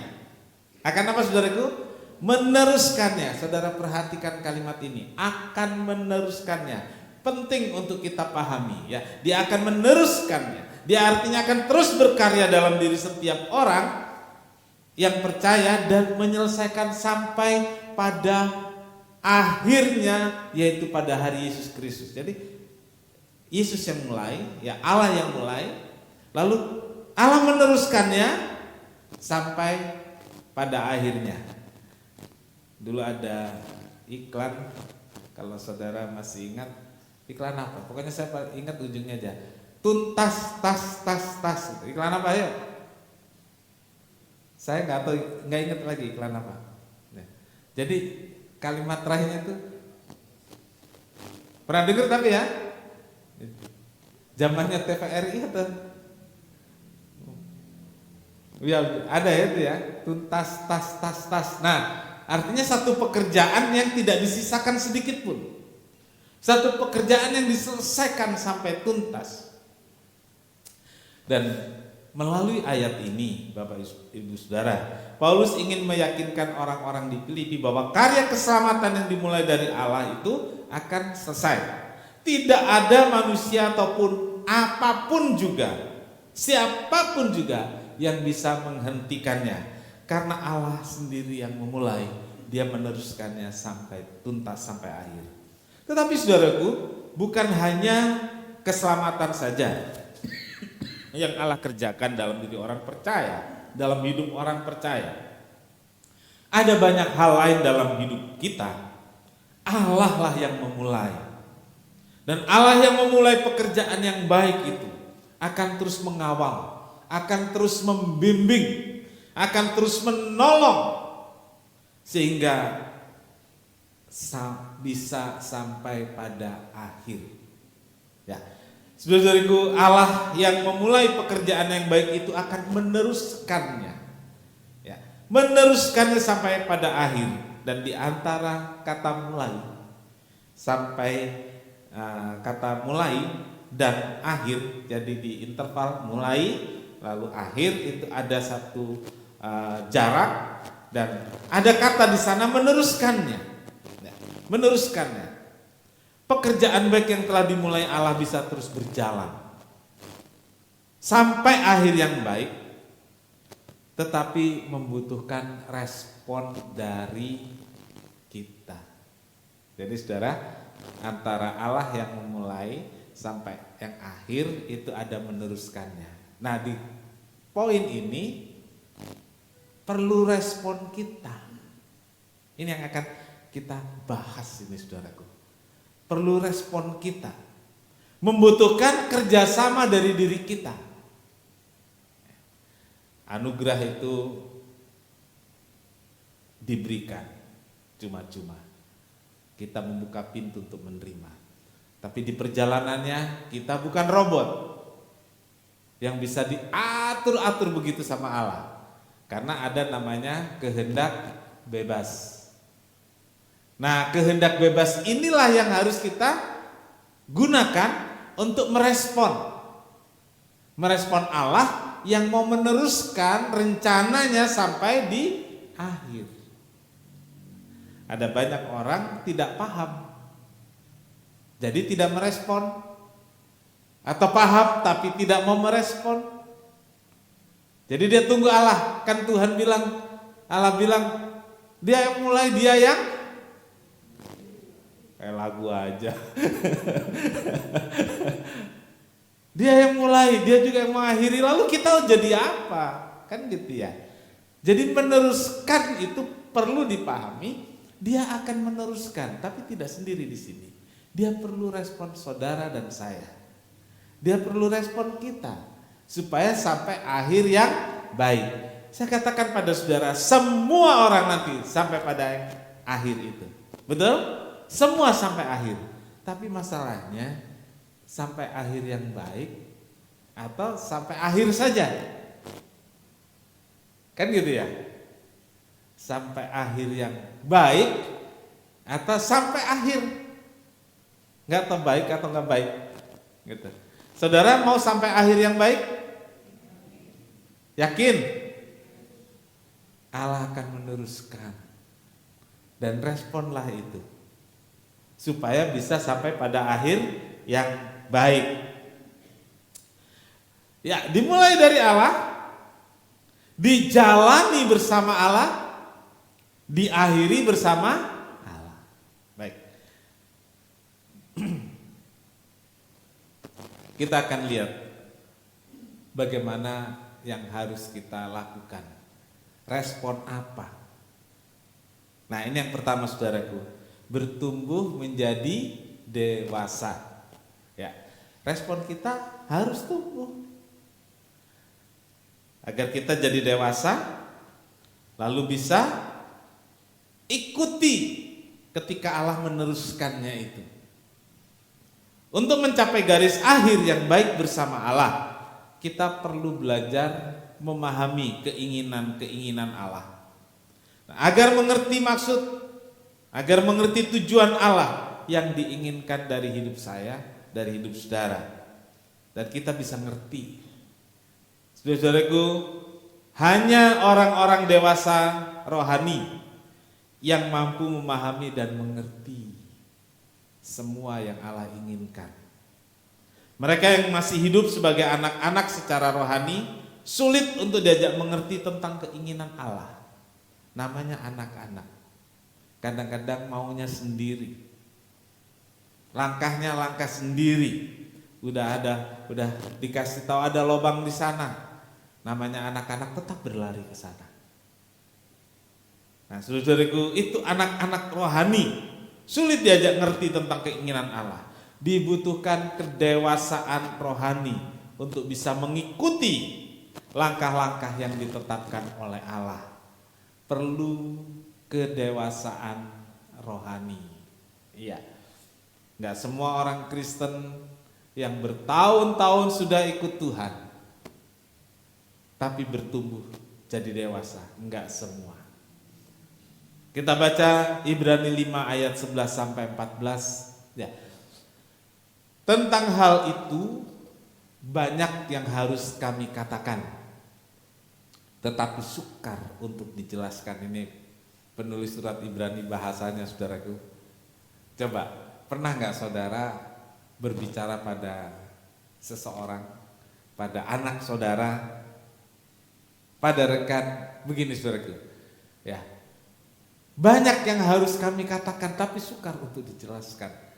Akan apa saudaraku? Meneruskannya. Saudara perhatikan kalimat ini, akan meneruskannya. Penting untuk kita pahami ya. Dia akan meneruskannya. Dia artinya akan terus berkarya dalam diri setiap orang yang percaya dan menyelesaikan sampai pada akhirnya, yaitu pada hari Yesus Kristus. Jadi Yesus yang mulai, ya Allah yang mulai, lalu Allah meneruskannya sampai pada akhirnya. Dulu ada iklan, kalau saudara masih ingat, iklan apa? Pokoknya saya ingat ujungnya aja. Tuntas tas tas tas. Iklan apa ya? Saya nggak ingat lagi iklan apa. Nah, jadi kalimat terakhirnya itu pernah dengar tapi ya, zamannya TVRI atau ya ada ya itu ya, tuntas tas tas tas. Nah, artinya satu pekerjaan yang tidak disisakan sedikit pun, satu pekerjaan yang diselesaikan sampai tuntas. Dan melalui ayat ini, Bapak Ibu Saudara, Paulus ingin meyakinkan orang-orang di Filipi bahwa karya keselamatan yang dimulai dari Allah itu akan selesai. Tidak ada manusia ataupun apapun juga, siapapun juga yang bisa menghentikannya, karena Allah sendiri yang memulai, Dia meneruskannya sampai tuntas, sampai akhir. Tetapi saudaraku, bukan hanya keselamatan saja yang Allah kerjakan dalam diri orang percaya, dalam hidup orang percaya. Ada banyak hal lain dalam hidup kita. Allah lah yang memulai. Dan Allah yang memulai pekerjaan yang baik itu akan terus mengawal, akan terus membimbing, akan terus menolong, sehingga bisa sampai pada akhir. Ya. Saudara-saudariku, Allah yang memulai pekerjaan yang baik itu akan meneruskannya, ya, meneruskannya sampai pada akhir. Dan di antara kata mulai sampai kata mulai dan akhir, jadi di interval mulai lalu akhir itu ada satu jarak, dan ada kata di sana meneruskannya, ya, meneruskannya. Pekerjaan baik yang telah dimulai Allah bisa terus berjalan sampai akhir yang baik, tetapi membutuhkan respon dari kita. Jadi saudara, antara Allah yang memulai sampai yang akhir itu ada meneruskannya. Nah, di poin ini perlu respon kita. Ini yang akan kita bahas ini, saudaraku. Perlu respon kita, membutuhkan kerjasama dari diri kita. Anugerah itu diberikan cuma-cuma, kita membuka pintu untuk menerima. Tapi di perjalanannya kita bukan robot yang bisa diatur-atur begitu sama Allah, karena ada namanya kehendak bebas. Nah, kehendak bebas inilah yang harus kita gunakan untuk merespon Allah yang mau meneruskan rencananya sampai di akhir. Ada banyak orang tidak paham, jadi tidak merespon, atau paham tapi tidak mau merespon. Jadi dia tunggu Allah, kan Tuhan bilang, Allah bilang Dia yang mulai, Dia yang kayak lagu aja. Dia yang mulai, Dia juga yang mengakhiri, lalu kita jadi apa? Kan gitu ya. Jadi meneruskan itu perlu dipahami, Dia akan meneruskan, tapi tidak sendiri di sini. Dia perlu respon saudara dan saya. Dia perlu respon kita supaya sampai akhir yang baik. Saya katakan pada saudara, semua orang nanti sampai pada akhir itu. Betul? Semua sampai akhir. Tapi masalahnya sampai akhir yang baik atau sampai akhir saja? Kan gitu ya? Sampai akhir yang baik atau sampai akhir? Enggak tahu baik atau enggak baik. Gitu. Saudara mau sampai akhir yang baik? Yakin? Allah akan meneruskan. Dan responlah itu, supaya bisa sampai pada akhir yang baik. Ya, dimulai dari Allah, dijalani bersama Allah, diakhiri bersama Allah. Baik. Kita akan lihat bagaimana yang harus kita lakukan Respon apa? Nah, ini yang pertama saudaraku, bertumbuh menjadi dewasa. Ya, respon kita harus tumbuh. Agar kita jadi dewasa, lalu bisa ikuti ketika Allah meneruskannya itu. Untuk mencapai garis akhir yang baik bersama Allah, kita perlu belajar memahami keinginan-keinginan Allah. Nah, agar mengerti maksud, agar mengerti tujuan Allah yang diinginkan dari hidup saya, dari hidup saudara, dan kita bisa ngerti. Saudara-saudaraku, hanya orang-orang dewasa rohani yang mampu memahami dan mengerti semua yang Allah inginkan. Mereka yang masih hidup sebagai anak-anak secara rohani sulit untuk diajak mengerti tentang keinginan Allah. Namanya anak-anak. Kadang-kadang maunya sendiri. Langkahnya langkah sendiri. Udah dikasih tahu ada lubang di sana. Namanya anak-anak tetap berlari ke sana. Nah, saudara-saudariku, itu anak-anak rohani. Sulit diajak ngerti tentang keinginan Allah. Dibutuhkan kedewasaan rohani untuk bisa mengikuti langkah-langkah yang ditetapkan oleh Allah. Perlu kedewasaan rohani. Iya. Enggak semua orang Kristen yang bertahun-tahun sudah ikut Tuhan tapi bertumbuh jadi dewasa, enggak semua. Kita baca Ibrani 5 ayat 11 sampai 14 ya. Tentang hal itu banyak yang harus kami katakan, tetapi sukar untuk dijelaskan. Ini penulis surat Ibrani bahasanya, saudaraku. Coba, pernah nggak saudara berbicara pada seseorang, pada anak saudara, pada rekan, begini saudaraku, ya, banyak yang harus kami katakan tapi sukar untuk dijelaskan.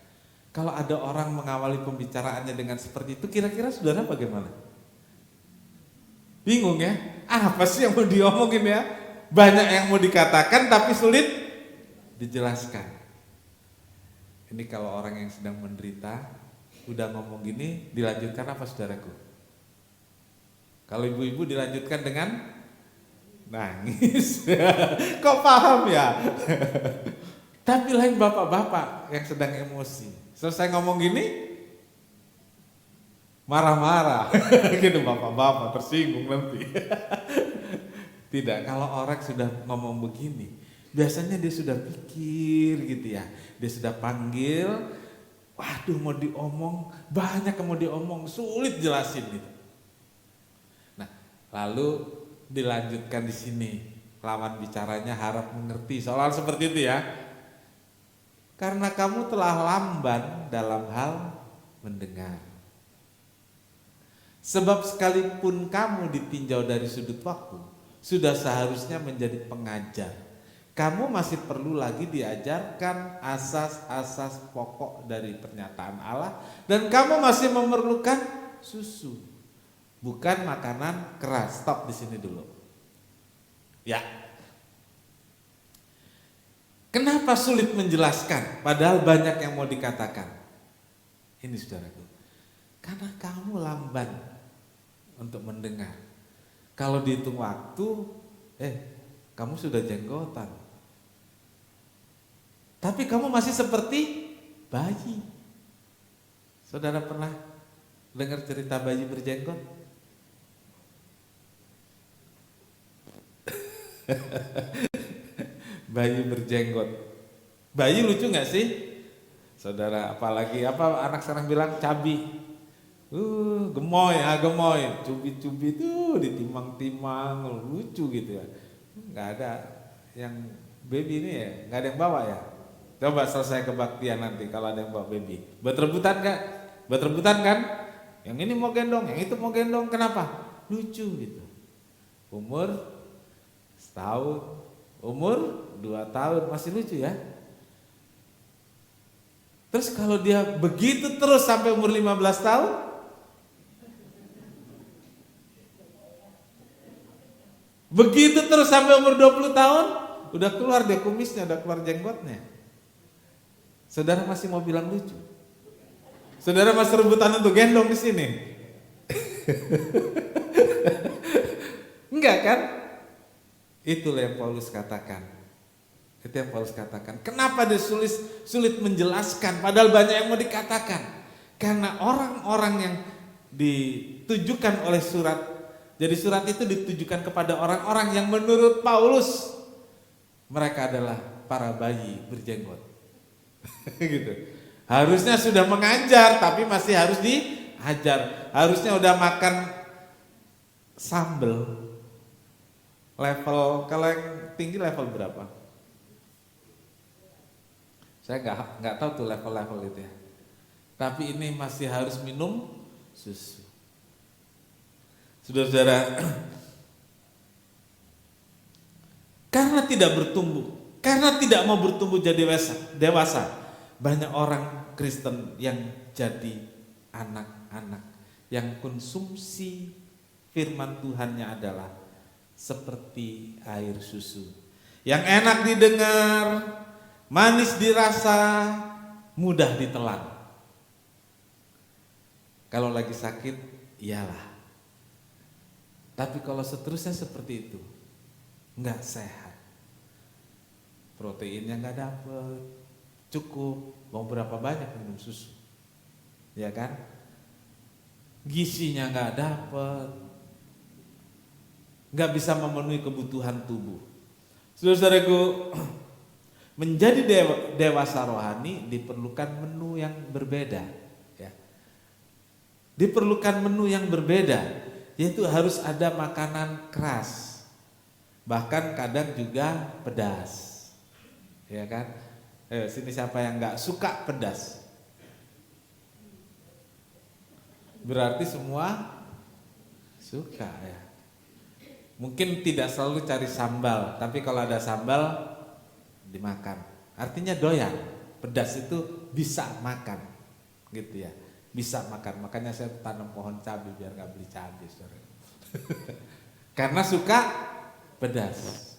Kalau ada orang mengawali pembicaraannya dengan seperti itu, kira-kira saudara bagaimana? Bingung ya? Apa sih yang mau diomongin ya? Banyak yang mau dikatakan tapi sulit dijelaskan. Ini kalau orang yang sedang menderita, udah ngomong gini, dilanjutkan apa saudaraku? Kalau ibu-ibu dilanjutkan dengan nangis. Kok paham ya? Tapi lain bapak-bapak yang sedang emosi. Selesai ngomong gini, marah-marah. Gitu bapak-bapak tersinggung nanti. Tidak, kalau orang sudah ngomong begini, biasanya dia sudah pikir gitu ya. Dia sudah panggil, waduh mau diomong, banyak yang mau diomong, sulit jelasin gitu. Nah, lalu dilanjutkan di sini, lawan bicaranya harap mengerti, soal seperti itu ya. Karena kamu telah lamban dalam hal mendengar. Sebab sekalipun kamu ditinjau dari sudut waktu, sudah seharusnya menjadi pengajar. Kamu masih perlu lagi diajarkan asas-asas pokok dari pernyataan Allah, dan kamu masih memerlukan susu, bukan makanan keras. Stop di sini dulu. Ya. Kenapa sulit menjelaskan padahal banyak yang mau dikatakan? Ini saudaraku, karena kamu lamban untuk mendengar. Kalau dihitung waktu, kamu sudah jenggotan. Tapi kamu masih seperti bayi. Saudara pernah dengar cerita bayi berjenggot? Bayi berjenggot. Bayi lucu gak sih? Saudara, apalagi apa anak sekarang bilang cabi. Gemoy, gemoy. Cubit-cubit tuh ditimang-timang, lucu gitu ya. Gak ada yang baby ini ya, gak ada yang bawa ya. Coba selesai kebaktian nanti kalau ada yang bawa baby. Buat rebutan gak? Buat rebutan kan? Yang ini mau gendong, yang itu mau gendong. Kenapa? Lucu gitu. Umur setahun, umur 2 tahun, masih lucu ya. Terus kalau dia begitu terus sampai umur 15 tahun, Begitu terus sampai umur 20 tahun, udah keluar dia kumisnya, udah keluar jenggotnya. Saudara masih mau bilang lucu? Saudara masih rebutan untuk gendong di sini? Enggak kan? Itulah yang Paulus katakan. Itu yang Paulus katakan. Kenapa dia sulit menjelaskan padahal banyak yang mau dikatakan? Karena orang-orang yang ditujukan oleh surat, jadi surat itu ditujukan kepada orang-orang yang menurut Paulus mereka adalah para bayi berjenggot. Gitu. Harusnya sudah mengajar tapi masih harus diajar. Harusnya udah makan sambel. Level, kalau yang tinggi level berapa? Saya nggak tahu tuh level-level itu ya. Tapi ini masih harus minum susu. Saudara-saudara, karena tidak bertumbuh, karena tidak mau bertumbuh jadi dewasa, banyak orang Kristen yang jadi anak-anak yang konsumsi firman Tuhannya adalah seperti air susu yang enak didengar, manis dirasa, mudah ditelan. Kalau lagi sakit, iyalah. Tapi kalau seterusnya seperti itu, nggak sehat. Proteinnya nggak dapet, cukup. Mau berapa banyak minum susu, ya kan? Gizinya nggak dapet, nggak bisa memenuhi kebutuhan tubuh. Saudara-saudaraku, menjadi dewasa rohani diperlukan menu yang berbeda. Ya. Diperlukan menu yang berbeda, yaitu harus ada makanan keras, bahkan kadang juga pedas, ya kan? Sini siapa yang nggak suka pedas? Berarti semua suka ya. Mungkin tidak selalu cari sambal, tapi kalau ada sambal dimakan. Artinya doyan. Pedas itu bisa makan, gitu ya. Bisa makan. Makanya saya tanam pohon cabai biar nggak beli cabai, saudara. Karena suka pedas.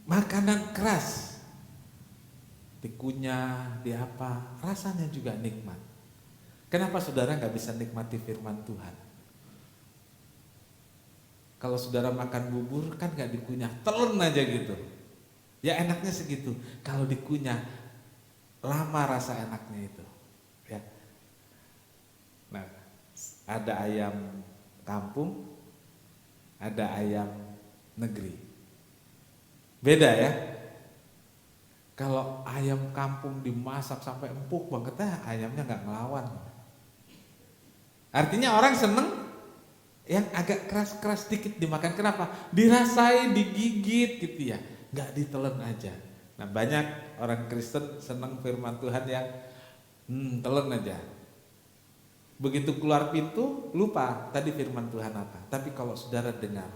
Makanan keras, dikunyah, di apa, rasanya juga nikmat. Kenapa saudara nggak bisa nikmati firman Tuhan? Kalau saudara makan bubur kan nggak dikunyah, telan aja gitu. Ya enaknya segitu. Kalau dikunyah, lama rasa enaknya itu. Ya. Nah, ada ayam kampung, ada ayam negeri. Beda ya. Kalau ayam kampung dimasak sampai empuk banget, ayamnya nggak ngelawan. Artinya orang seneng yang agak keras-keras dikit dimakan. Kenapa? Dirasain, digigit gitu ya, nggak ditelan aja. Nah banyak orang Kristen seneng firman Tuhan yang telan aja. Begitu keluar pintu lupa tadi firman Tuhan apa. Tapi kalau saudara dengar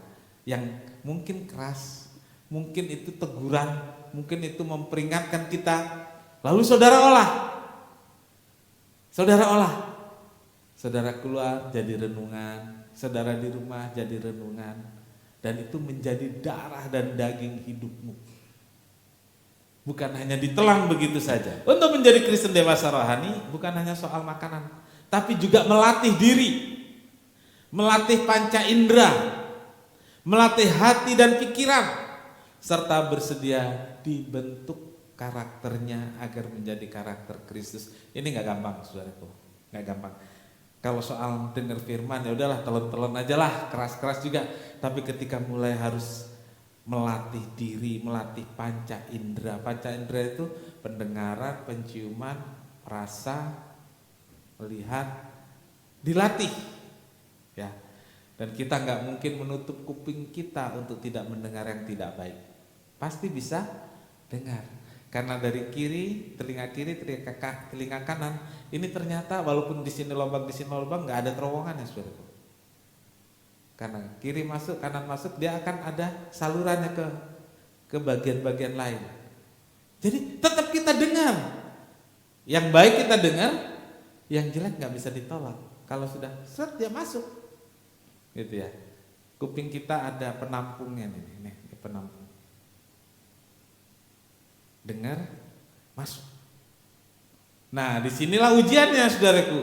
yang mungkin keras, mungkin itu teguran, mungkin itu memperingatkan kita, lalu saudara olah, saudara keluar jadi renungan, saudara di rumah jadi renungan, dan itu menjadi darah dan daging hidupmu. Bukan hanya ditelan begitu saja. Untuk menjadi Kristen dewasa rohani bukan hanya soal makanan, tapi juga melatih diri, melatih panca indera, melatih hati dan pikiran, serta bersedia dibentuk karakternya agar menjadi karakter Kristus. Ini nggak gampang, saudaraku, nggak gampang. Kalau soal dengar firman ya udahlah telan-telan aja lah, keras-keras juga. Tapi ketika mulai harus melatih diri, melatih panca indera. Panca indera itu pendengaran, penciuman, rasa, melihat, dilatih, ya. Dan kita nggak mungkin menutup kuping kita untuk tidak mendengar yang tidak baik. Pasti bisa dengar. Karena dari kiri, telinga telinga kanan, ini ternyata walaupun di sini lubang nggak ada terowongan ya saudara. Karena kiri masuk, kanan masuk, dia akan ada salurannya ke bagian-bagian lain. Jadi tetap kita dengar. Yang baik kita dengar, yang jelek nggak bisa ditolak. Kalau sudah seret dia masuk, gitu ya. Kuping kita ada penampungnya nih penampung. Dengar, masuk. Nah, disinilah ujiannya, saudaraku.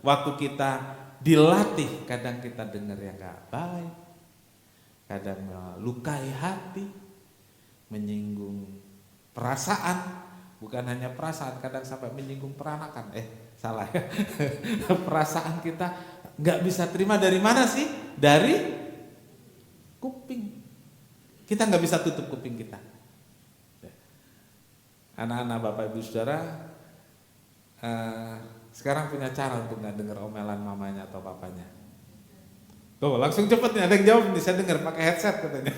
Waktu kita dilatih, kadang kita dengar yang gak baik, kadang melukai hati, menyinggung perasaan, bukan hanya perasaan, kadang sampai menyinggung peranakan. Salah ya. Perasaan kita nggak bisa terima dari mana sih? Dari kuping. Kita nggak bisa tutup kuping kita. Anak-anak, Bapak Ibu Saudara, sekarang punya cara untuk nggak dengar omelan mamanya atau papanya. Tuh, langsung cepet nih, ada yang jawab nih, saya dengar pakai headset katanya.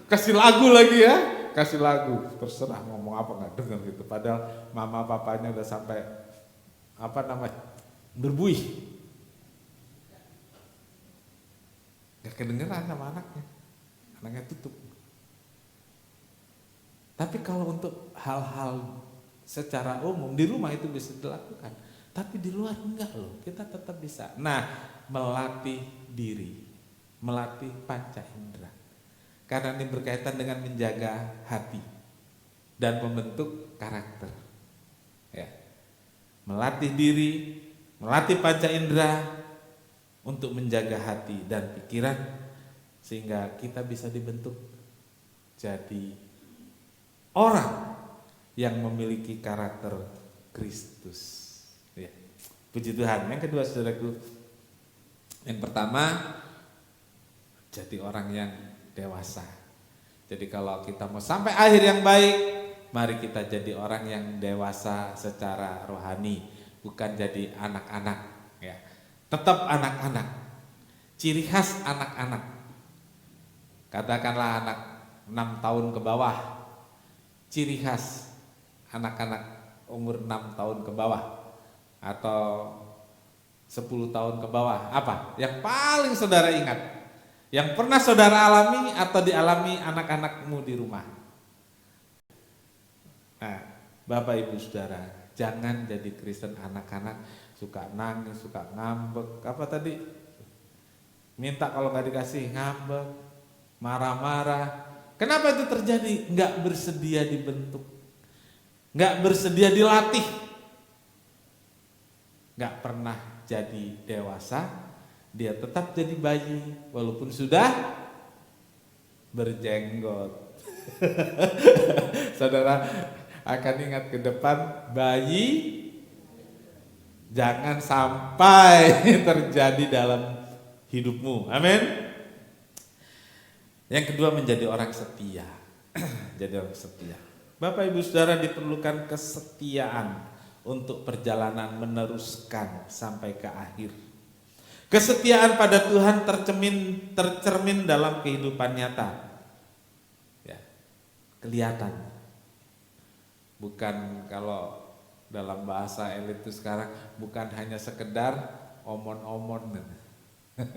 Kasih lagu lagi ya, kasih lagu, terserah ngomong apa nggak dengar gitu. Padahal mama papanya udah sampai berbuih, nggak kedengeran sama anaknya tutup. Tapi kalau untuk hal-hal secara umum di rumah itu bisa dilakukan, tapi di luar enggak loh, kita tetap bisa. Nah, melatih diri, melatih panca indera, karena ini berkaitan dengan menjaga hati dan membentuk karakter. Ya, melatih diri, melatih panca indera untuk menjaga hati dan pikiran sehingga kita bisa dibentuk jadi orang yang memiliki karakter Kristus. Ya. Puji Tuhan. Yang kedua, saudaraku, yang pertama, jadi orang yang dewasa. Jadi kalau kita mau sampai akhir yang baik, mari kita jadi orang yang dewasa secara rohani, bukan jadi anak-anak. Ya. Tetap anak-anak. Ciri khas anak-anak. Katakanlah anak 6 tahun ke bawah. Ciri khas anak-anak umur 6 tahun ke bawah atau 10 tahun ke bawah, apa? Yang paling saudara ingat, yang pernah saudara alami atau dialami anak-anakmu di rumah. Nah, Bapak Ibu Saudara, jangan jadi Kristen anak-anak suka nangis, suka ngambek, apa tadi? Minta kalau nggak dikasih ngambek, marah-marah. Kenapa itu terjadi? Nggak bersedia dibentuk, nggak bersedia dilatih, nggak pernah jadi dewasa, dia tetap jadi bayi walaupun sudah berjenggot. Saudara akan ingat ke depan, bayi jangan sampai terjadi dalam hidupmu. Amin. Yang kedua, menjadi orang setia. Jadi orang setia. Bapak Ibu Saudara, diperlukan kesetiaan untuk perjalanan meneruskan sampai ke akhir. Kesetiaan pada Tuhan tercermin dalam kehidupan nyata. Ya, kelihatan. Bukan kalau dalam bahasa elit itu sekarang, bukan hanya sekedar omon-omon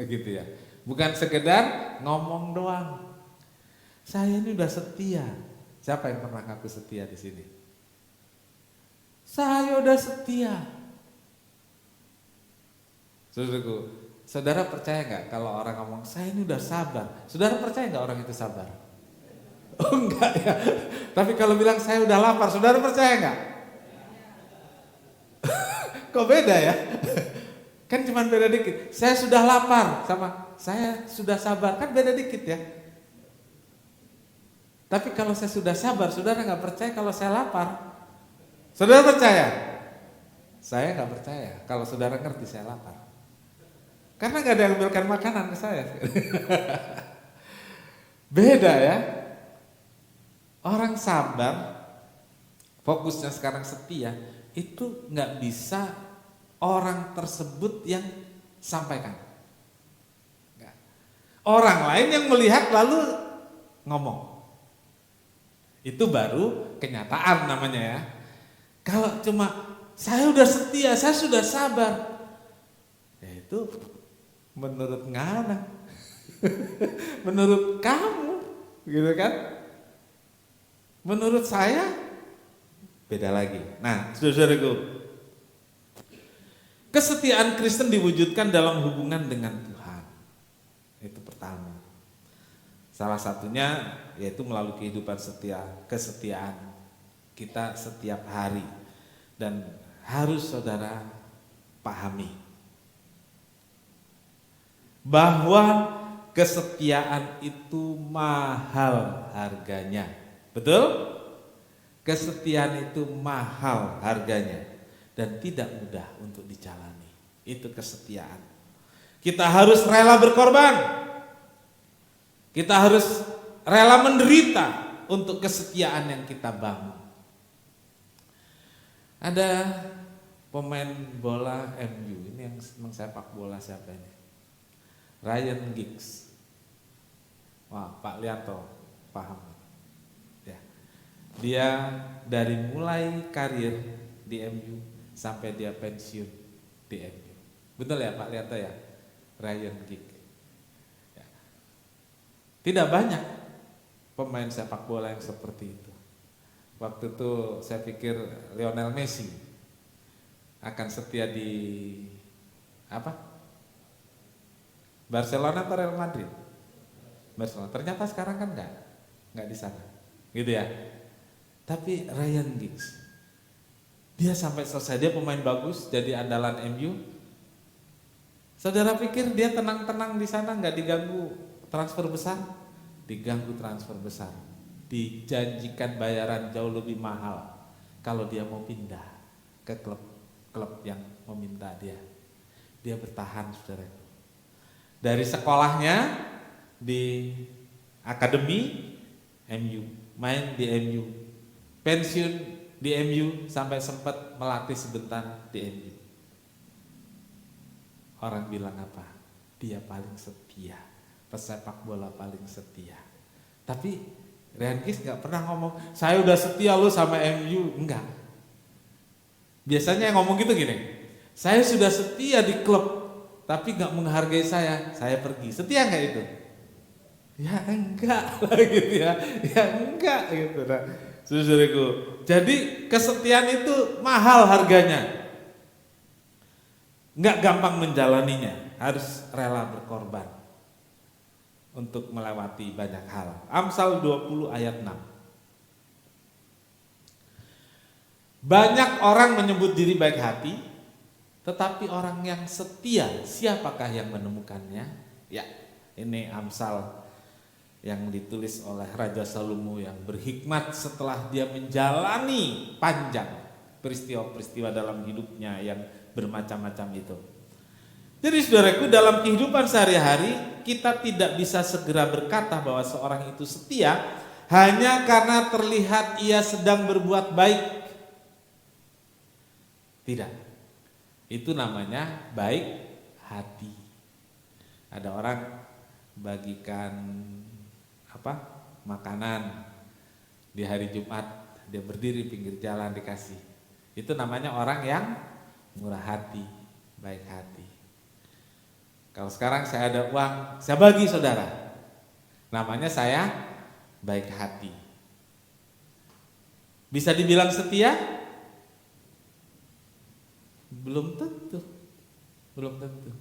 gitu ya. Bukan sekedar ngomong doang. Saya ini udah setia. Siapa yang pernah ngaku setia di sini? Saya udah setia. Saudaraku, saudara percaya nggak kalau orang ngomong saya ini udah sabar? Saudara percaya nggak orang itu sabar? Oh enggak ya. Tapi kalau bilang saya udah lapar, saudara percaya nggak? Kok beda ya? Kan cuma beda dikit. Saya sudah lapar sama saya sudah sabar, kan beda dikit ya. Tapi kalau saya sudah sabar, saudara nggak percaya kalau saya lapar. Saudara percaya? Saya nggak percaya kalau saudara ngerti saya lapar. Karena nggak ada yang ambilkan makanan ke saya. Beda ya. Orang sabar, fokusnya sekarang setia, itu nggak bisa orang tersebut yang sampaikan. Orang lain yang melihat lalu ngomong. Itu baru kenyataan namanya ya. Kalau cuma saya udah setia, saya sudah sabar, ya itu menurut ngana, menurut kamu, gitu kan? Menurut saya beda lagi. Nah, saudaraku, kesetiaan Kristen diwujudkan dalam hubungan dengan Tuhan. pertama. Salah satunya yaitu melalui kehidupan kesetiaan kita setiap hari. Dan harus saudara pahami bahwa kesetiaan itu mahal harganya. Betul? Kesetiaan itu mahal harganya dan tidak mudah untuk dijalani. Itu kesetiaan. Kita harus rela berkorban. Kita harus rela menderita untuk kesetiaan yang kita bangun. Ada pemain bola MU, ini yang senang sepak bola siapa ini? Ryan Giggs. Wah, Pak Lianto paham. Ya. Dia dari mulai karir di MU sampai dia pensiun di MU. Betul ya Pak Lianto ya? Ryan Giggs. Ya. Tidak banyak pemain sepak bola yang seperti itu. Waktu itu saya pikir Lionel Messi akan setia di Barcelona atau Real Madrid? Barcelona. Ternyata sekarang kan enggak di sana. Gitu ya. Tapi Ryan Giggs, dia sampai selesai, dia pemain bagus, jadi andalan MU. Saudara pikir dia tenang-tenang di sana, enggak diganggu transfer besar? Diganggu transfer besar. Dijanjikan bayaran jauh lebih mahal kalau dia mau pindah ke klub yang meminta dia. Dia bertahan, saudara. Dari sekolahnya di akademi MU, main di MU, pensiun di MU sampai sempat melatih sebentar di MU. Orang bilang apa? Dia paling setia, pesepak bola paling setia. Tapi Ryan Giggs gak pernah ngomong, saya udah setia lu sama MU. Enggak. Biasanya yang ngomong gitu gini, saya sudah setia di klub, tapi gak menghargai saya pergi. Setia gak itu? Ya enggak lah gitu ya. Ya enggak gitu. Nah, saudaraku, jadi kesetiaan itu mahal harganya. Enggak gampang menjalaninya, harus rela berkorban untuk melewati banyak hal. Amsal 20 ayat 6. Banyak orang menyebut diri baik hati, tetapi orang yang setia, siapakah yang menemukannya? Ya, ini Amsal yang ditulis oleh Raja Salomo yang berhikmat setelah dia menjalani panjang peristiwa-peristiwa dalam hidupnya yang bermacam-macam itu. Jadi saudaraku, dalam kehidupan sehari-hari kita tidak bisa segera berkata bahwa seorang itu setia hanya karena terlihat ia sedang berbuat baik. Tidak. Itu namanya baik hati. Ada orang bagikan makanan di hari Jumat, dia berdiri pinggir jalan dikasih. Itu namanya orang yang murah hati, baik hati. Kalau sekarang saya ada uang, saya bagi saudara. Namanya saya baik hati. Bisa dibilang setia? Belum tentu. Belum tentu.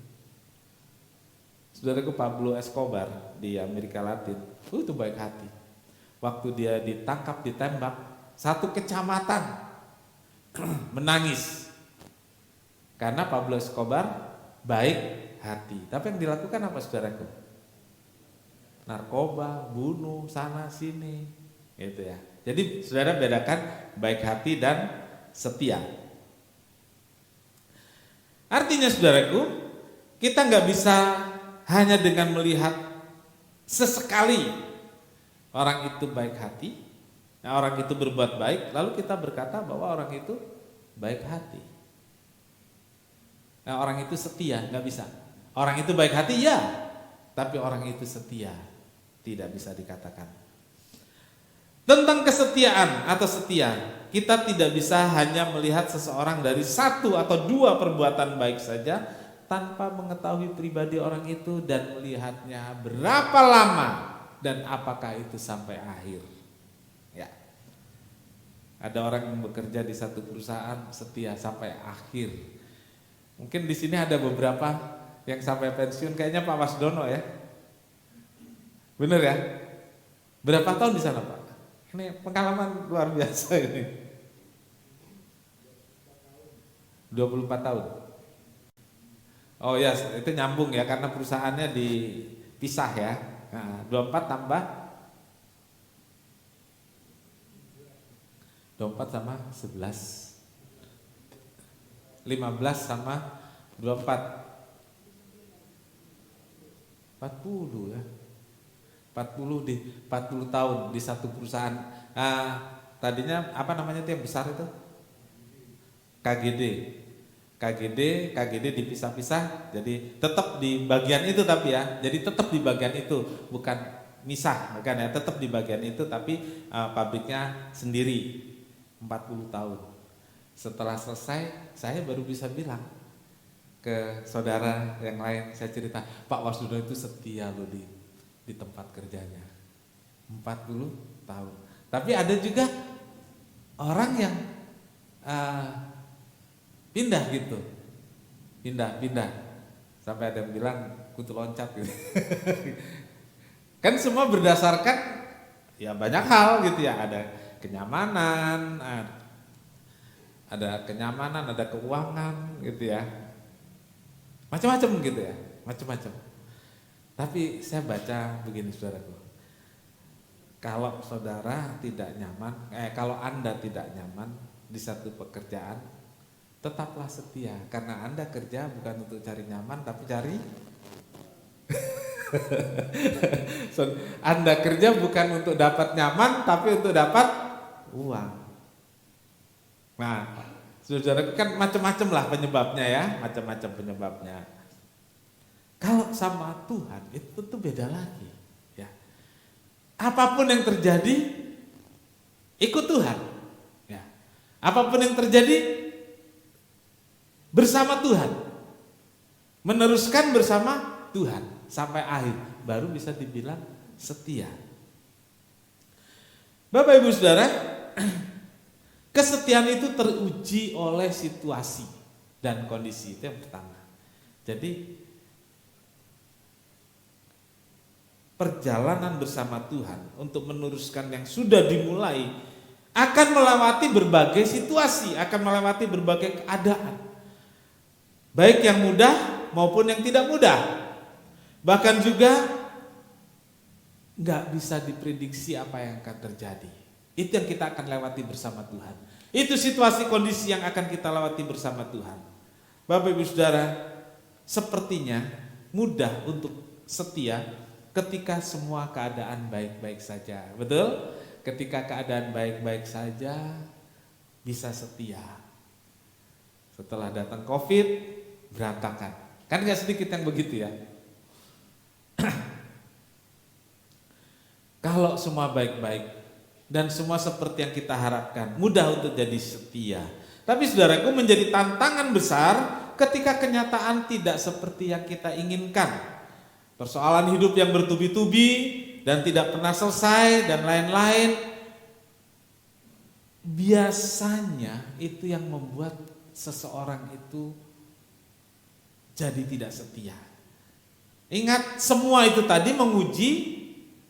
Saudaraku, Pablo Escobar di Amerika Latin, itu baik hati. Waktu dia ditangkap, ditembak, satu kecamatan menangis. Karena Pablo Escobar baik hati. Tapi yang dilakukan apa, saudaraku? Narkoba, bunuh sana sini, gitu ya. Jadi saudara bedakan baik hati dan setia. Artinya saudaraku, kita nggak bisa hanya dengan melihat sesekali orang itu baik hati, orang itu berbuat baik, lalu kita berkata bahwa orang itu baik hati. Nah, orang itu setia, nggak bisa. Orang itu baik hati ya, tapi orang itu setia tidak bisa dikatakan. Tentang kesetiaan atau setia, kita tidak bisa hanya melihat seseorang dari satu atau dua perbuatan baik saja tanpa mengetahui pribadi orang itu dan melihatnya berapa lama dan apakah itu sampai akhir. Ya. Ada orang yang bekerja di satu perusahaan setia sampai akhir. Mungkin di sini ada beberapa yang sampai pensiun, kayaknya Pak Wasdono ya. Bener ya? Berapa tahun di sana Pak? Ini pengalaman luar biasa ini. 24 tahun. Oh ya, itu nyambung ya karena perusahaannya dipisah ya. Nah, 24 tambah 24 sama 11. 15 sama 24. 40 ya. 40 tahun di satu perusahaan. Tadinya apa namanya itu yang besar itu? KGD dipisah-pisah, jadi tetap di bagian itu tapi ya, jadi tetap di bagian itu, bukan misah, bukan ya, tetap di bagian itu tapi pabriknya sendiri 40 tahun. Setelah selesai, saya baru bisa bilang ke saudara yang lain, saya cerita, Pak Warsudo itu setia loh di tempat kerjanya, 40 tahun. Tapi ada juga orang yang pindah gitu, pindah sampai ada yang bilang kutu loncat gitu. Kan semua berdasarkan ya banyak hal gitu ya, ada kenyamanan, ada keuangan gitu ya, macam-macam gitu ya, macam-macam. Tapi saya baca begini saudaraku, kalau saudara tidak nyaman, kalau Anda tidak nyaman di satu pekerjaan, tetaplah setia, karena Anda kerja bukan untuk cari nyaman tapi cari Anda kerja bukan untuk dapat nyaman tapi untuk dapat uang. Nah, saudara kan macam-macam lah penyebabnya ya, macam-macam penyebabnya. Kalau sama Tuhan itu tuh beda lagi ya. Apapun yang terjadi ikut Tuhan ya. Apapun yang terjadi bersama Tuhan, meneruskan bersama Tuhan sampai akhir, baru bisa dibilang setia. Bapak Ibu Saudara, kesetiaan itu teruji oleh situasi dan kondisi, itu yang pertama. Jadi perjalanan bersama Tuhan untuk meneruskan yang sudah dimulai akan melewati berbagai situasi, akan melewati berbagai keadaan. Baik yang mudah maupun yang tidak mudah. Bahkan juga nggak bisa diprediksi apa yang akan terjadi. Itu yang kita akan lewati bersama Tuhan. Itu situasi kondisi yang akan kita lewati bersama Tuhan. Bapak Ibu Saudara, sepertinya mudah untuk setia ketika semua keadaan baik-baik saja. Betul? Ketika keadaan baik-baik saja bisa setia. Setelah datang COVID, berantakan. Kan gak sedikit yang begitu ya. Kalau semua baik-baik dan semua seperti yang kita harapkan, mudah untuk jadi setia. Tapi saudaraku, menjadi tantangan besar ketika kenyataan tidak seperti yang kita inginkan. Persoalan hidup yang bertubi-tubi dan tidak pernah selesai dan lain-lain. Biasanya itu yang membuat seseorang itu jadi tidak setia. Ingat, semua itu tadi menguji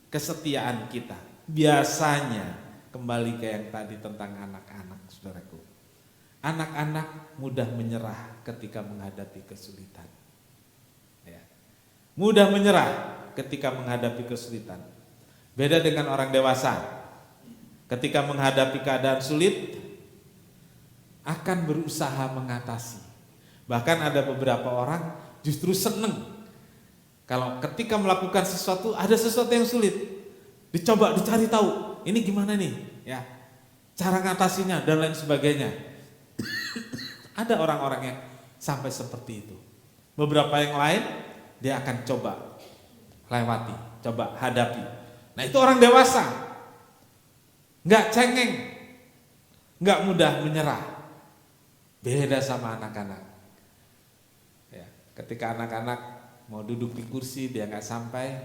kesetiaan kita. Biasanya kembali ke yang tadi tentang anak-anak, saudaraku. Anak-anak mudah menyerah ketika menghadapi kesulitan. Ya. Mudah menyerah ketika menghadapi kesulitan. Beda dengan orang dewasa. Ketika menghadapi keadaan sulit, akan berusaha mengatasi. Bahkan ada beberapa orang justru seneng kalau ketika melakukan sesuatu, ada sesuatu yang sulit, dicoba, dicari tahu, ini gimana nih ya, cara ngatasinya dan lain sebagainya. Ada orang-orang yang sampai seperti itu. Beberapa yang lain dia akan coba lewati, coba hadapi. Nah, itu orang dewasa, nggak cengeng, nggak mudah menyerah. Beda sama anak-anak. Ya, ketika anak-anak mau duduk di kursi dia nggak sampai,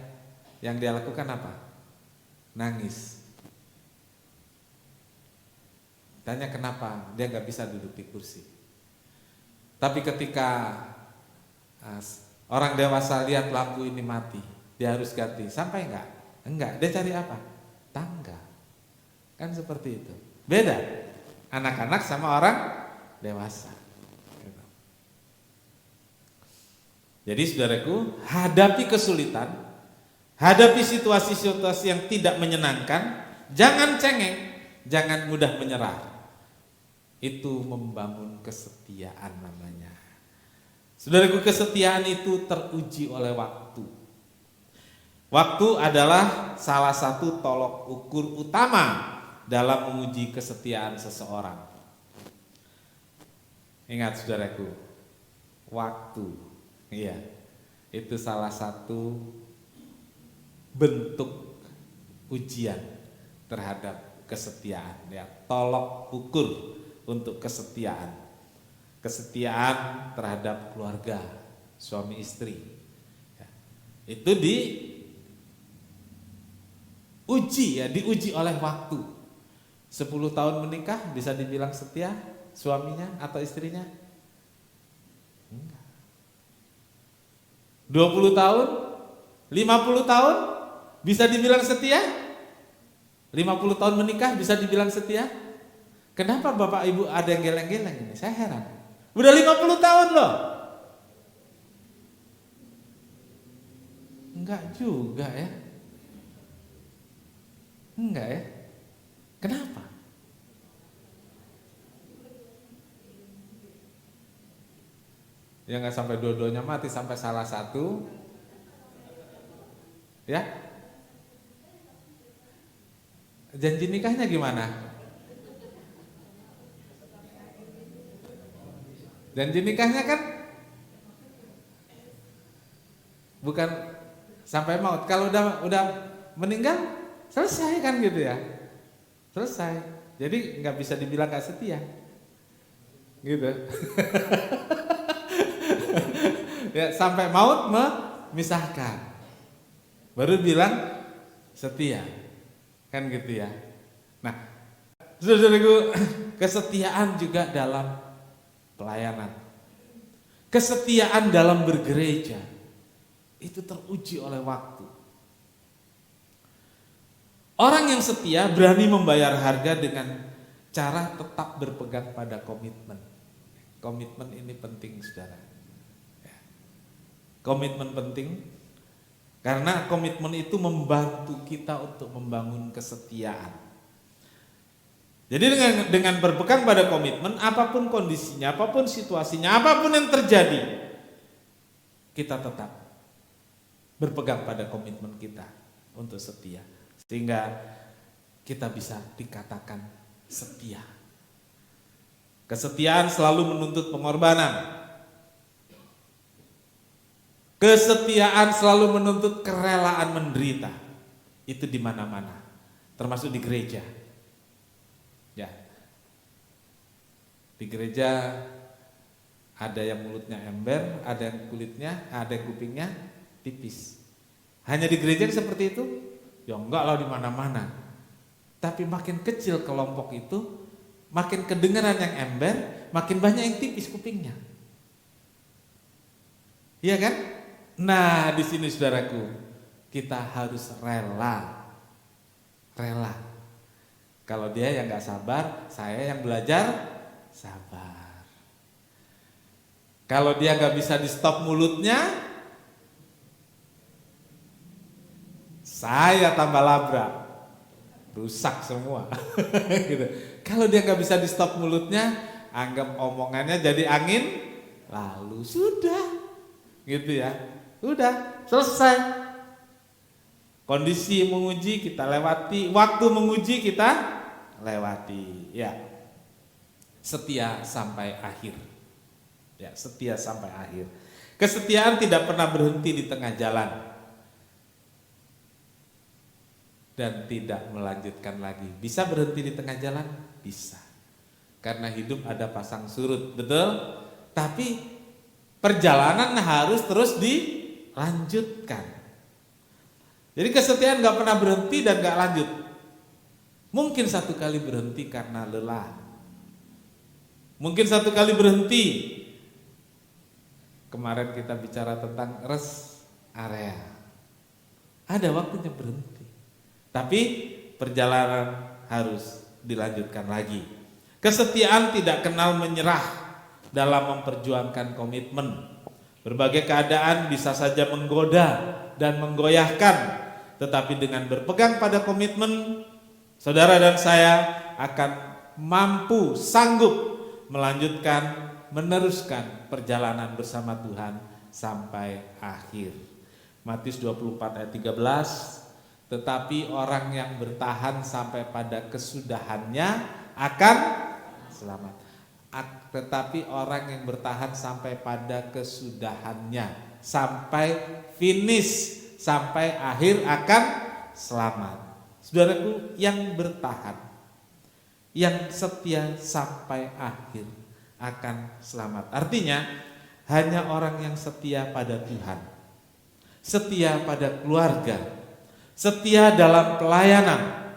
yang dia lakukan apa? Nangis. Tanya kenapa dia nggak bisa duduk di kursi. Tapi ketika orang dewasa lihat lampu ini mati, dia harus ganti. Sampai nggak? Enggak, dia cari apa? Tangga. Kan seperti itu. Beda anak-anak sama orang dewasa. Jadi saudaraku, hadapi kesulitan, hadapi situasi-situasi yang tidak menyenangkan, jangan cengeng, jangan mudah menyerah. Itu membangun kesetiaan namanya. Saudaraku, kesetiaan itu teruji oleh waktu. Waktu adalah salah satu tolok ukur utama dalam menguji kesetiaan seseorang. Ingat saudaraku, waktu, iya, itu salah satu bentuk ujian terhadap kesetiaan, ya, tolok ukur untuk kesetiaan. Kesetiaan terhadap keluarga, suami istri. Ya, itu diuji oleh waktu. 10 tahun menikah bisa dibilang setia suaminya atau istrinya? Enggak. 20 tahun, 50 tahun bisa dibilang setia? 50 tahun menikah bisa dibilang setia? Kenapa Bapak Ibu ada yang geleng-geleng ini? Saya heran. Udah 50 tahun loh. Enggak juga ya. Enggak ya. Kenapa? Ya nggak sampai dua-duanya mati, sampai salah satu. Ya. Janji nikahnya gimana? Janji nikahnya kan bukan sampai maut. Kalau udah meninggal selesai kan gitu ya. Selesai. Jadi nggak bisa dibilang nggak setia. Gitu. Ya, sampai maut memisahkan. Baru bilang setia. Kan gitu ya. Nah, saudaraku, kesetiaan juga dalam pelayanan. Kesetiaan dalam bergereja itu teruji oleh waktu. Orang yang setia berani membayar harga dengan cara tetap berpegang pada komitmen. Komitmen ini penting, saudara. Komitmen penting karena komitmen itu membantu kita untuk membangun kesetiaan. Jadi dengan berpegang pada komitmen, apapun kondisinya, apapun situasinya, apapun yang terjadi, kita tetap berpegang pada komitmen kita untuk setia. Sehingga kita bisa dikatakan setia. Kesetiaan selalu menuntut pengorbanan. Kesetiaan selalu menuntut kerelaan menderita. Itu di mana-mana, termasuk di gereja. Ya. Di gereja ada yang mulutnya ember, ada yang kulitnya, ada yang kupingnya tipis. Hanya di gereja seperti itu? Ya enggak lah, di mana-mana. Tapi makin kecil kelompok itu, makin kedengaran yang ember, makin banyak yang tipis kupingnya. Iya kan? Nah, di sini saudaraku, kita harus rela. Rela. Kalau dia yang enggak sabar, saya yang belajar sabar. Kalau dia enggak bisa di stop mulutnya, saya tambah labrak, rusak semua. Gitu. Kalau dia nggak bisa di stop mulutnya, anggap omongannya jadi angin lalu, sudah, gitu ya, udah selesai. Kondisi menguji kita lewati, waktu menguji kita lewati, ya. Setia sampai akhir, ya, setia sampai akhir. Kesetiaan tidak pernah berhenti di tengah jalan. Dan tidak melanjutkan lagi. Bisa berhenti di tengah jalan? Bisa. Karena hidup ada pasang surut, betul? Tapi perjalanan harus terus dilanjutkan. Jadi kesetiaan gak pernah berhenti dan gak lanjut. Mungkin satu kali berhenti karena lelah. Mungkin satu kali berhenti. Kemarin kita bicara tentang rest area. Ada waktunya berhenti. Tapi perjalanan harus dilanjutkan lagi. Kesetiaan tidak kenal menyerah dalam memperjuangkan komitmen. Berbagai keadaan bisa saja menggoda dan menggoyahkan, tetapi dengan berpegang pada komitmen, saudara dan saya akan mampu, sanggup melanjutkan, meneruskan perjalanan bersama Tuhan sampai akhir. Matius 24 ayat 13, tetapi orang yang bertahan sampai pada kesudahannya akan selamat. Tetapi orang yang bertahan sampai pada kesudahannya, sampai finish, sampai akhir akan selamat. Saudaraku, yang bertahan, yang setia sampai akhir akan selamat. Artinya hanya orang yang setia pada Tuhan, setia pada keluarga, setia dalam pelayanan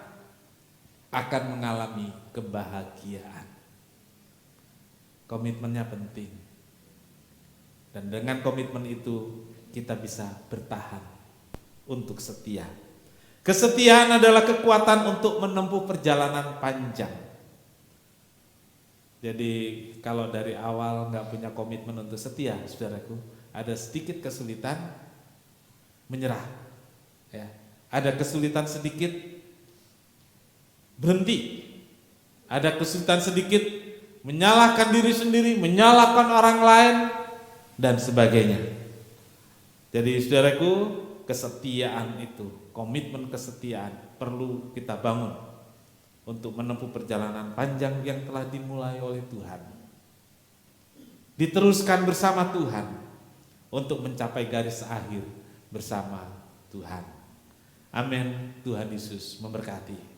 akan mengalami kebahagiaan. Komitmennya penting. Dan dengan komitmen itu kita bisa bertahan untuk setia. Kesetiaan adalah kekuatan untuk menempuh perjalanan panjang. Jadi kalau dari awal nggak punya komitmen untuk setia, saudaraku, ada sedikit kesulitan menyerah. Ya. Ada kesulitan sedikit berhenti. Ada kesulitan sedikit menyalahkan diri sendiri, menyalahkan orang lain, dan sebagainya. Jadi saudaraku, kesetiaan itu, komitmen kesetiaan perlu kita bangun untuk menempuh perjalanan panjang yang telah dimulai oleh Tuhan. Diteruskan bersama Tuhan untuk mencapai garis akhir bersama Tuhan. Amin. Tuhan Yesus memberkati.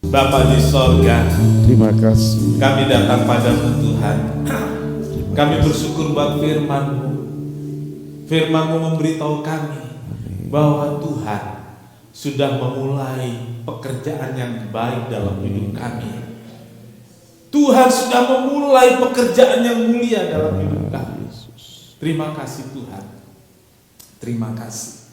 Bapa di sorga, Terima kasih. kami datang padamu Tuhan. Kami bersyukur buat firman-Mu. Firman-Mu memberitahu kami bahwa Tuhan sudah memulai pekerjaan yang baik dalam hidup kami. Tuhan sudah memulai pekerjaan yang mulia dalam hidup kami. Terima kasih Tuhan. Terima kasih.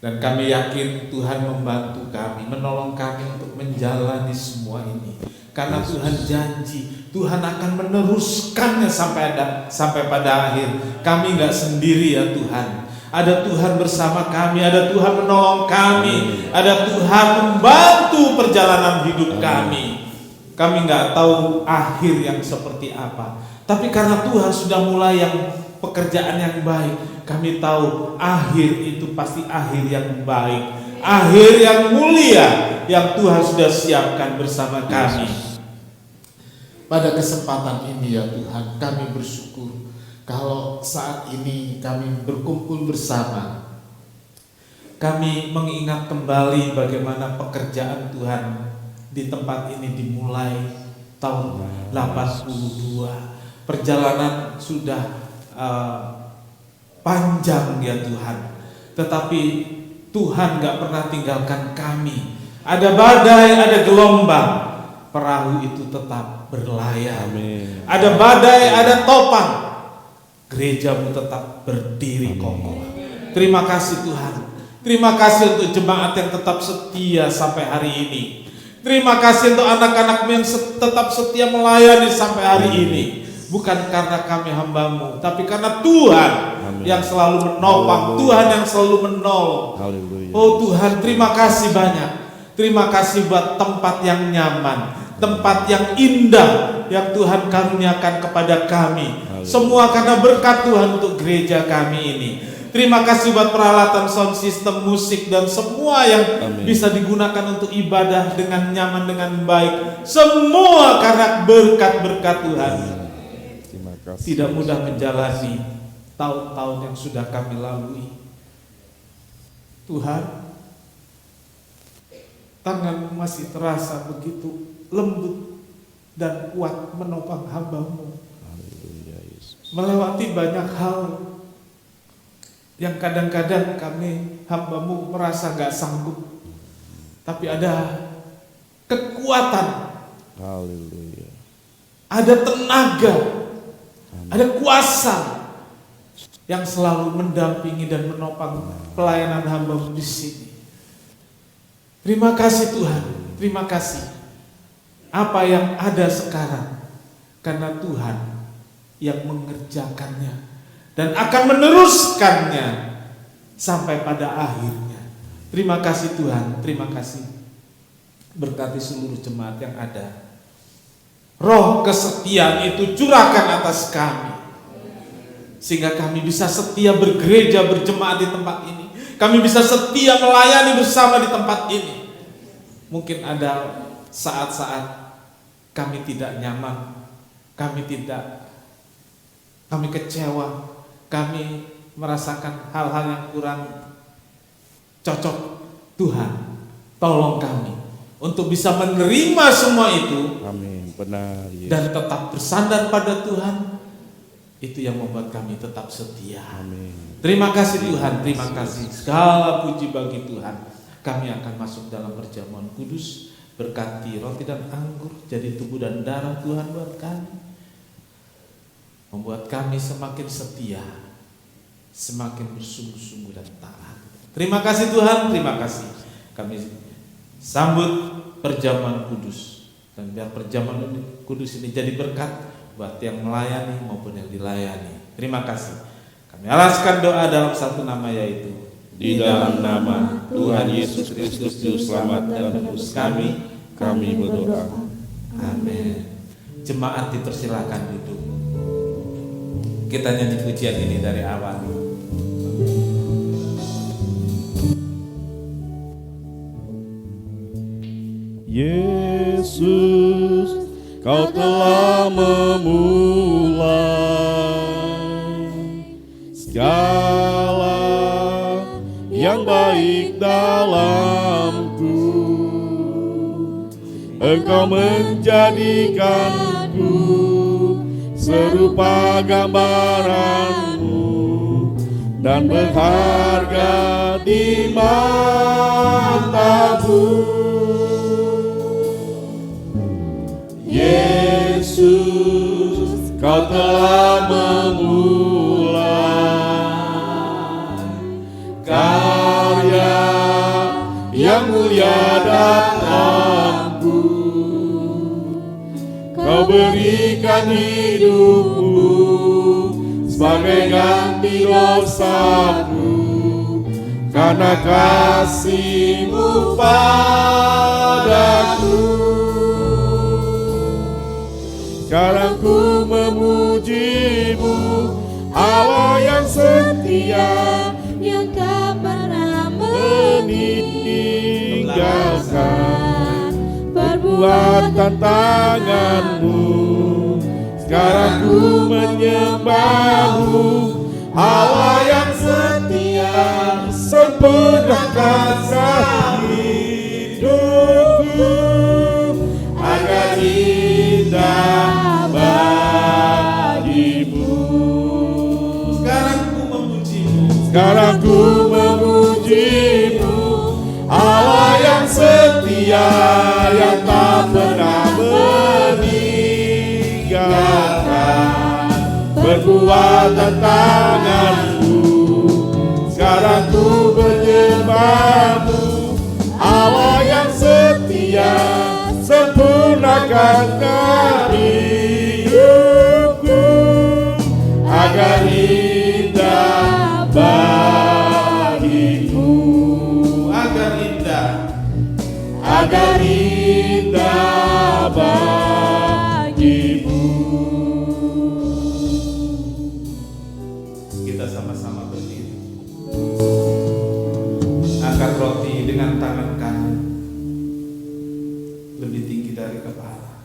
Dan kami yakin Tuhan membantu kami, menolong kami untuk menjalani semua ini. Karena Tuhan janji, Tuhan akan meneruskannya sampai pada akhir. Kami nggak sendiri ya Tuhan. Ada Tuhan bersama kami, ada Tuhan menolong kami, ada Tuhan membantu perjalanan hidup kami. Kami nggak tahu akhir yang seperti apa. Tapi karena Tuhan sudah mulai yang pekerjaan yang baik, kami tahu akhir itu pasti akhir yang baik, akhir yang mulia yang Tuhan sudah siapkan bersama kami. Pada kesempatan ini ya Tuhan, kami bersyukur kalau saat ini kami berkumpul bersama. Kami mengingat kembali bagaimana pekerjaan Tuhan di tempat ini dimulai tahun 82. Perjalanan sudah panjang ya Tuhan, tetapi Tuhan gak pernah tinggalkan kami. Ada badai, ada gelombang, perahu itu tetap berlayar. Amin. Ada badai, ada topang, gerejamu tetap berdiri kokoh. Terima kasih Tuhan. Terima kasih untuk jemaat yang tetap setia sampai hari ini. Terima kasih untuk anak-anakmu yang tetap setia melayani sampai hari ini. Bukan karena kami hamba-Mu, tapi karena Tuhan yang selalu menopang, Tuhan yang selalu menolong. Haleluya. Oh Tuhan, terima kasih banyak. Terima kasih buat tempat yang nyaman, tempat yang indah yang Tuhan karuniakan kepada kami. Semua karena berkat Tuhan untuk gereja kami ini. Terima kasih buat peralatan sound system, musik, dan semua yang bisa digunakan untuk ibadah dengan nyaman, dengan baik. Semua karena berkat-berkat Tuhan. Terima kasih. Tidak mudah menjalani tahun-tahun yang sudah kami lalui. Tuhan, tangan masih terasa begitu lembut dan kuat menopang hamba-Mu. Haleluya Yesus. Melewati banyak hal yang kadang-kadang kami hamba-Mu merasa gak sanggup. Tapi ada kekuatan, Haleluya. ada tenaga, ada kuasa yang selalu mendampingi dan menopang pelayanan hamba-Mu di sini. Terima kasih Tuhan, terima kasih. Apa yang ada sekarang karena Tuhan yang mengerjakannya dan akan meneruskannya sampai pada akhirnya. Terima kasih Tuhan, terima kasih. Berkati seluruh jemaat yang ada. Roh kesetiaan itu curahkan atas kami, sehingga kami bisa setia bergereja, berjemaat di tempat ini. Kami bisa setia melayani bersama di tempat ini. Mungkin ada saat-saat kami tidak nyaman, kami kecewa, kami merasakan hal-hal yang kurang cocok. Tuhan, tolong kami untuk bisa menerima semua itu. Amin. Benar. Yesus. Dan tetap bersandar pada Tuhan. Itu yang membuat kami tetap setia. Amin. Terima kasih Tuhan, terima kasih. Segala puji bagi Tuhan. Kami akan masuk dalam perjamuan kudus. Berkati roti dan anggur jadi tubuh dan darah Tuhan buat kami. Membuat kami semakin setia, semakin bersungguh-sungguh dan taat. Terima kasih Tuhan, terima kasih. Kami sambut perjamuan kudus. Dan biar perjamuan kudus ini jadi berkat buat yang melayani maupun yang dilayani. Terima kasih. Kami alaskan doa dalam satu nama, yaitu Di dalam nama Tuhan Yesus Kristus Juru Selamat dan Tebus kami berdoa. Amin. Jemaat dipersilakan duduk. Kita nyanyi pujian ini dari awal. Yesus, Kau telah memulai segala yang baik dalamku. Engkau menjadikanku serupa gambaranmu dan berharga di matamu. Yesus, Kau telah memulai karya yang mulia dalamku. Kau berikan hidupmu sebagai ganti dosaku, karena kasih-Mu padaku. Sekarang ku memuji-Mu, Allah yang setia, yang tak pernah meninggalkan perbuatan tangan-Mu. Sekarang ku menyembah-Mu, Allah yang setia, sempurnakan hidupku agar indah bagimu. Sekarang ku memuji-Mu, Allah yang setia, yang tak pernah meninggalkan perbuatan tangan-Mu. Sekarang ku menyembah-Mu, Allah yang setia, sempurnakan hidupku agar indah bagimu. Agar indah bagimu. Kita sama-sama berdiri. Angkat roti dengan tangan kanan lebih tinggi dari kepala.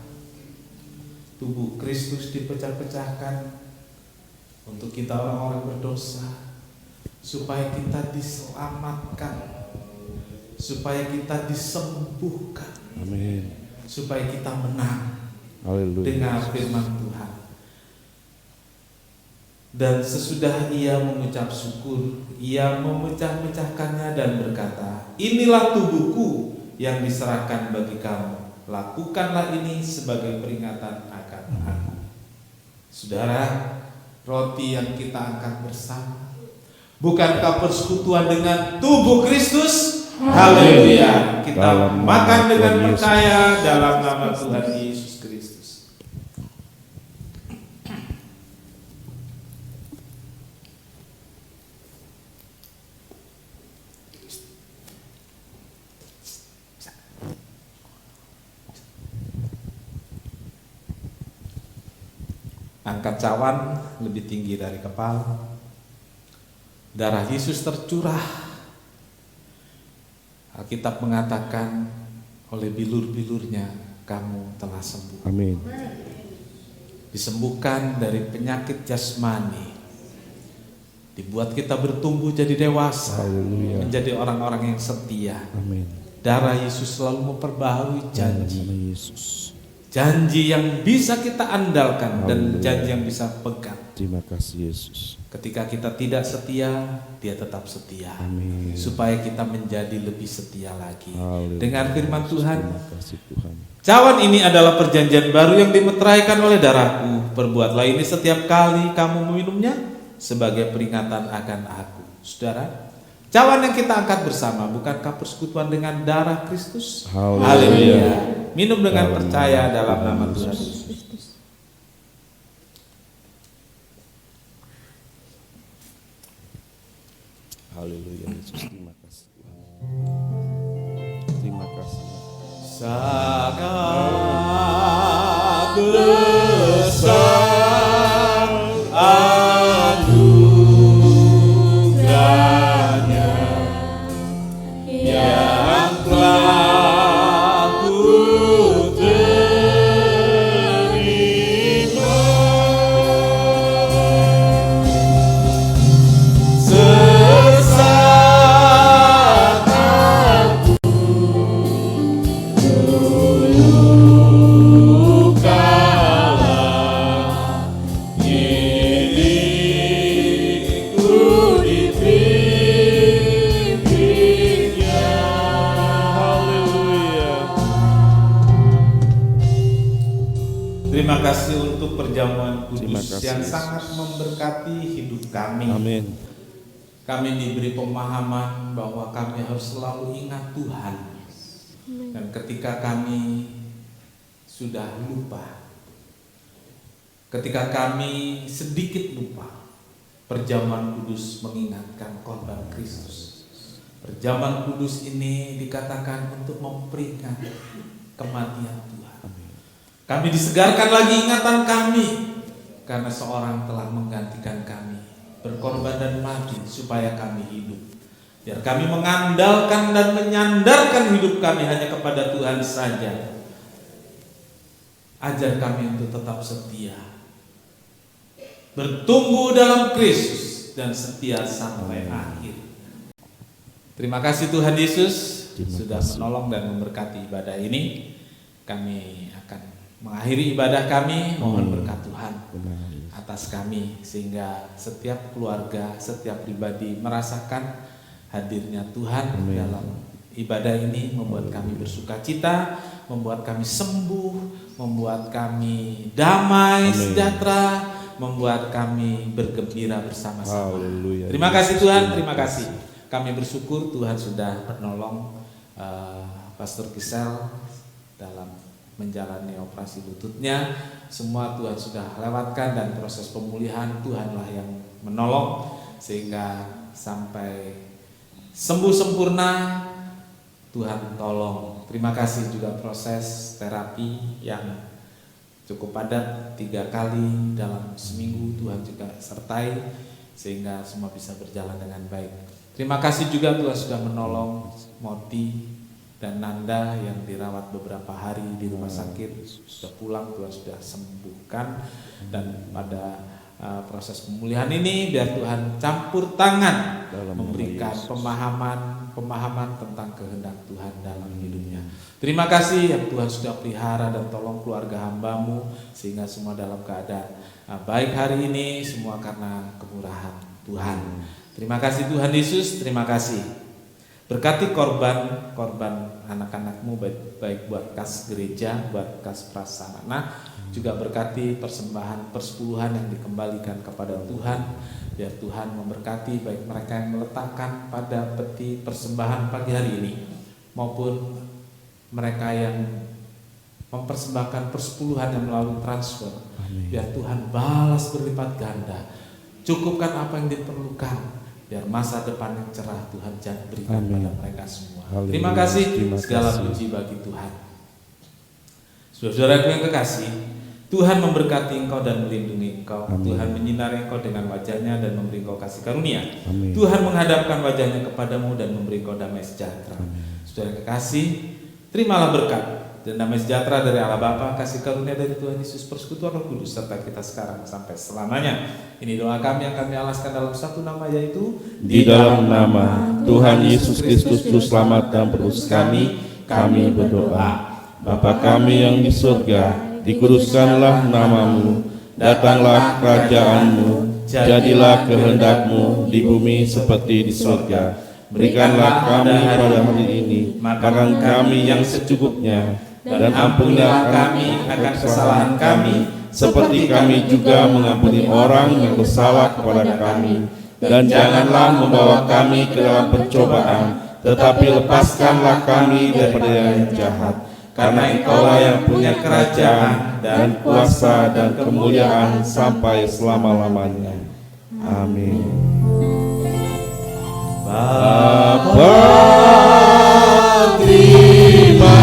Tubuh Kristus dipecah-pecahkan untuk kita orang-orang berdosa, supaya kita diselamatkan, supaya kita disembuhkan, Amin. supaya kita menang. Haleluya. Dengar firman Tuhan. Dan sesudah ia mengucap syukur, ia memecah-mecahkannya dan berkata, inilah tubuhku yang diserahkan bagi kamu. Lakukanlah ini sebagai peringatan akan aku. Saudara, roti yang kita angkat bersama, bukankah persekutuan dengan tubuh Kristus? Haleluya. Kita Dalam nama makan dengan Tuhan Yesus. percaya dalam nama Tuhan Yesus Kristus. Angkat cawan lebih tinggi dari kepala. Darah Yesus tercurah. Alkitab mengatakan oleh bilur-bilurnya kamu telah sembuh. Amin. Disembuhkan dari penyakit jasmani. Dibuat kita bertumbuh jadi dewasa. Haleluya. Menjadi orang-orang yang setia. Amin. Darah Yesus selalu memperbaharui janji. Dalam nama Yesus. Janji yang bisa kita andalkan dan Haleluya. janji yang bisa pegang. Terima kasih Yesus. Ketika kita tidak setia, Dia tetap setia. Amin. Supaya kita menjadi lebih setia lagi. Haleluya. Dengan firman Tuhan, Terima kasih Tuhan. cawan ini adalah perjanjian baru yang dimeteraikan oleh darahku. Perbuatlah ini setiap kali kamu meminumnya sebagai peringatan akan aku. Saudara, cawan yang kita angkat bersama bukankah persekutuan dengan darah Kristus? Haleluya. Haleluya. Minum dengan Dalam percaya nama dalam Tuhan nama Yesus. Tuhan Yesus. Haleluya Yesus. Terima kasih Tuhan. Terima kasih. Sangat besar anugerahnya yang telah ku terima. Sesaat aku dulu kalah, kini ku dipimpinnya. Haleluya. Terima kasih untuk perjamuan Terima kudus kasih, yang Yesus. sangat memberkati hidup kami. Amin. Kami diberi pemahaman bahwa kami harus selalu ingat Tuhan. Dan ketika kami sudah lupa, ketika kami sedikit lupa, perjamuan kudus mengingatkan korban Kristus. Perjamuan kudus ini dikatakan untuk memperingat kematian Tuhan. Kami disegarkan lagi ingatan kami karena seorang telah menggantikan kami, berkorban dan mati supaya kami hidup. Biar kami mengandalkan dan menyandarkan hidup kami hanya kepada Tuhan saja. Ajar kami untuk tetap setia, bertumbuh dalam Kristus dan setia sampai akhir. Terima kasih Tuhan Yesus Terima sudah kasih. menolong dan memberkati ibadah ini. Kami akan mengakhiri ibadah kami, mohon berkat Tuhan Benar. atas kami sehingga setiap keluarga, setiap pribadi merasakan hadirnya Tuhan Amin. dalam ibadah ini, membuat kami bersuka cita, membuat kami sembuh, membuat kami damai, Amin. sejahtera, membuat kami bergembira bersama-sama. Haleluya. Terima kasih Tuhan, terima kasih. Kami bersyukur Tuhan sudah menolong Pastor Gisel dalam menjalani operasi lututnya. Semua Tuhan sudah lewatkan dan proses pemulihan Tuhanlah yang menolong sehingga sampai sembuh sempurna. Tuhan tolong. Terima kasih juga proses terapi yang cukup padat 3 kali dalam seminggu Tuhan juga sertai sehingga semua bisa berjalan dengan baik. Terima kasih juga Tuhan sudah menolong Moti dan Nanda yang dirawat beberapa hari di rumah sakit, sudah pulang, Tuhan sudah sembuhkan. Dan pada proses pemulihan ini biar Tuhan campur tangan Dalam nama memberikan Yesus. pemahaman tentang kehendak Tuhan dalam hidupnya. Terima kasih yang Tuhan sudah pelihara dan tolong keluarga hamba-Mu sehingga semua dalam keadaan baik hari ini, semua karena kemurahan Tuhan. Terima kasih Tuhan Yesus, terima kasih. Berkati korban anak-anak-Mu baik buat kas gereja, buat kas prasarana, Juga berkati persembahan persepuluhan yang dikembalikan kepada Tuhan. Biar Tuhan memberkati baik mereka yang meletakkan pada peti persembahan pagi hari ini, maupun mereka yang mempersembahkan persepuluhan yang melalui transfer. Biar Tuhan balas berlipat ganda, cukupkan apa yang diperlukan, biar masa depan yang cerah Tuhan berikan pada mereka semua. Terima kasih, segala puji bagi Tuhan. Saudara-saudaraku yang kekasih, Tuhan memberkati engkau dan melindungi engkau. Tuhan menyinari engkau dengan wajahnya dan memberi engkau kasih karunia. Tuhan menghadapkan wajahnya kepadamu dan memberi engkau damai sejahtera. Saudara kekasih, terimalah berkat dan damai sejahtera dari Allah Bapa, kasih karunia dari Tuhan Yesus, persekutuan Roh Kudus serta kita sekarang sampai selamanya. Ini doa kami yang kami alaskan dalam satu nama, yaitu Di dalam nama Tuhan Yesus Kristus Juru Selamat dan Penebus kami berdoa. Bapa kami yang di surga, dikuduskanlah namamu, datanglah kerajaanmu, jadilah kehendak-Mu di bumi seperti di surga. Berikanlah kami pada hari ini makan kami yang secukupnya, dan ampunilah kami akan kesalahan kami, seperti kami juga mengampuni orang yang bersalah kepada kami. Dan janganlah membawa kami ke dalam pencobaan, tetapi lepaskanlah kami daripada yang jahat. Karena Engkaulah yang punya kerajaan dan kuasa dan kemuliaan sampai selama-lamanya. Amin. Bapa, terima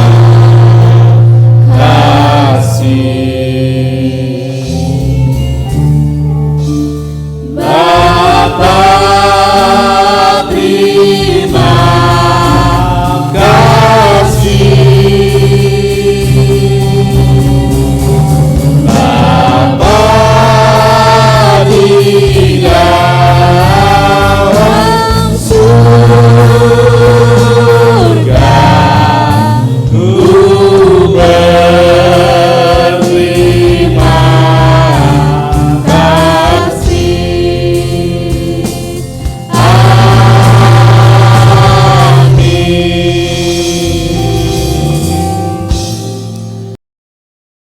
kasih.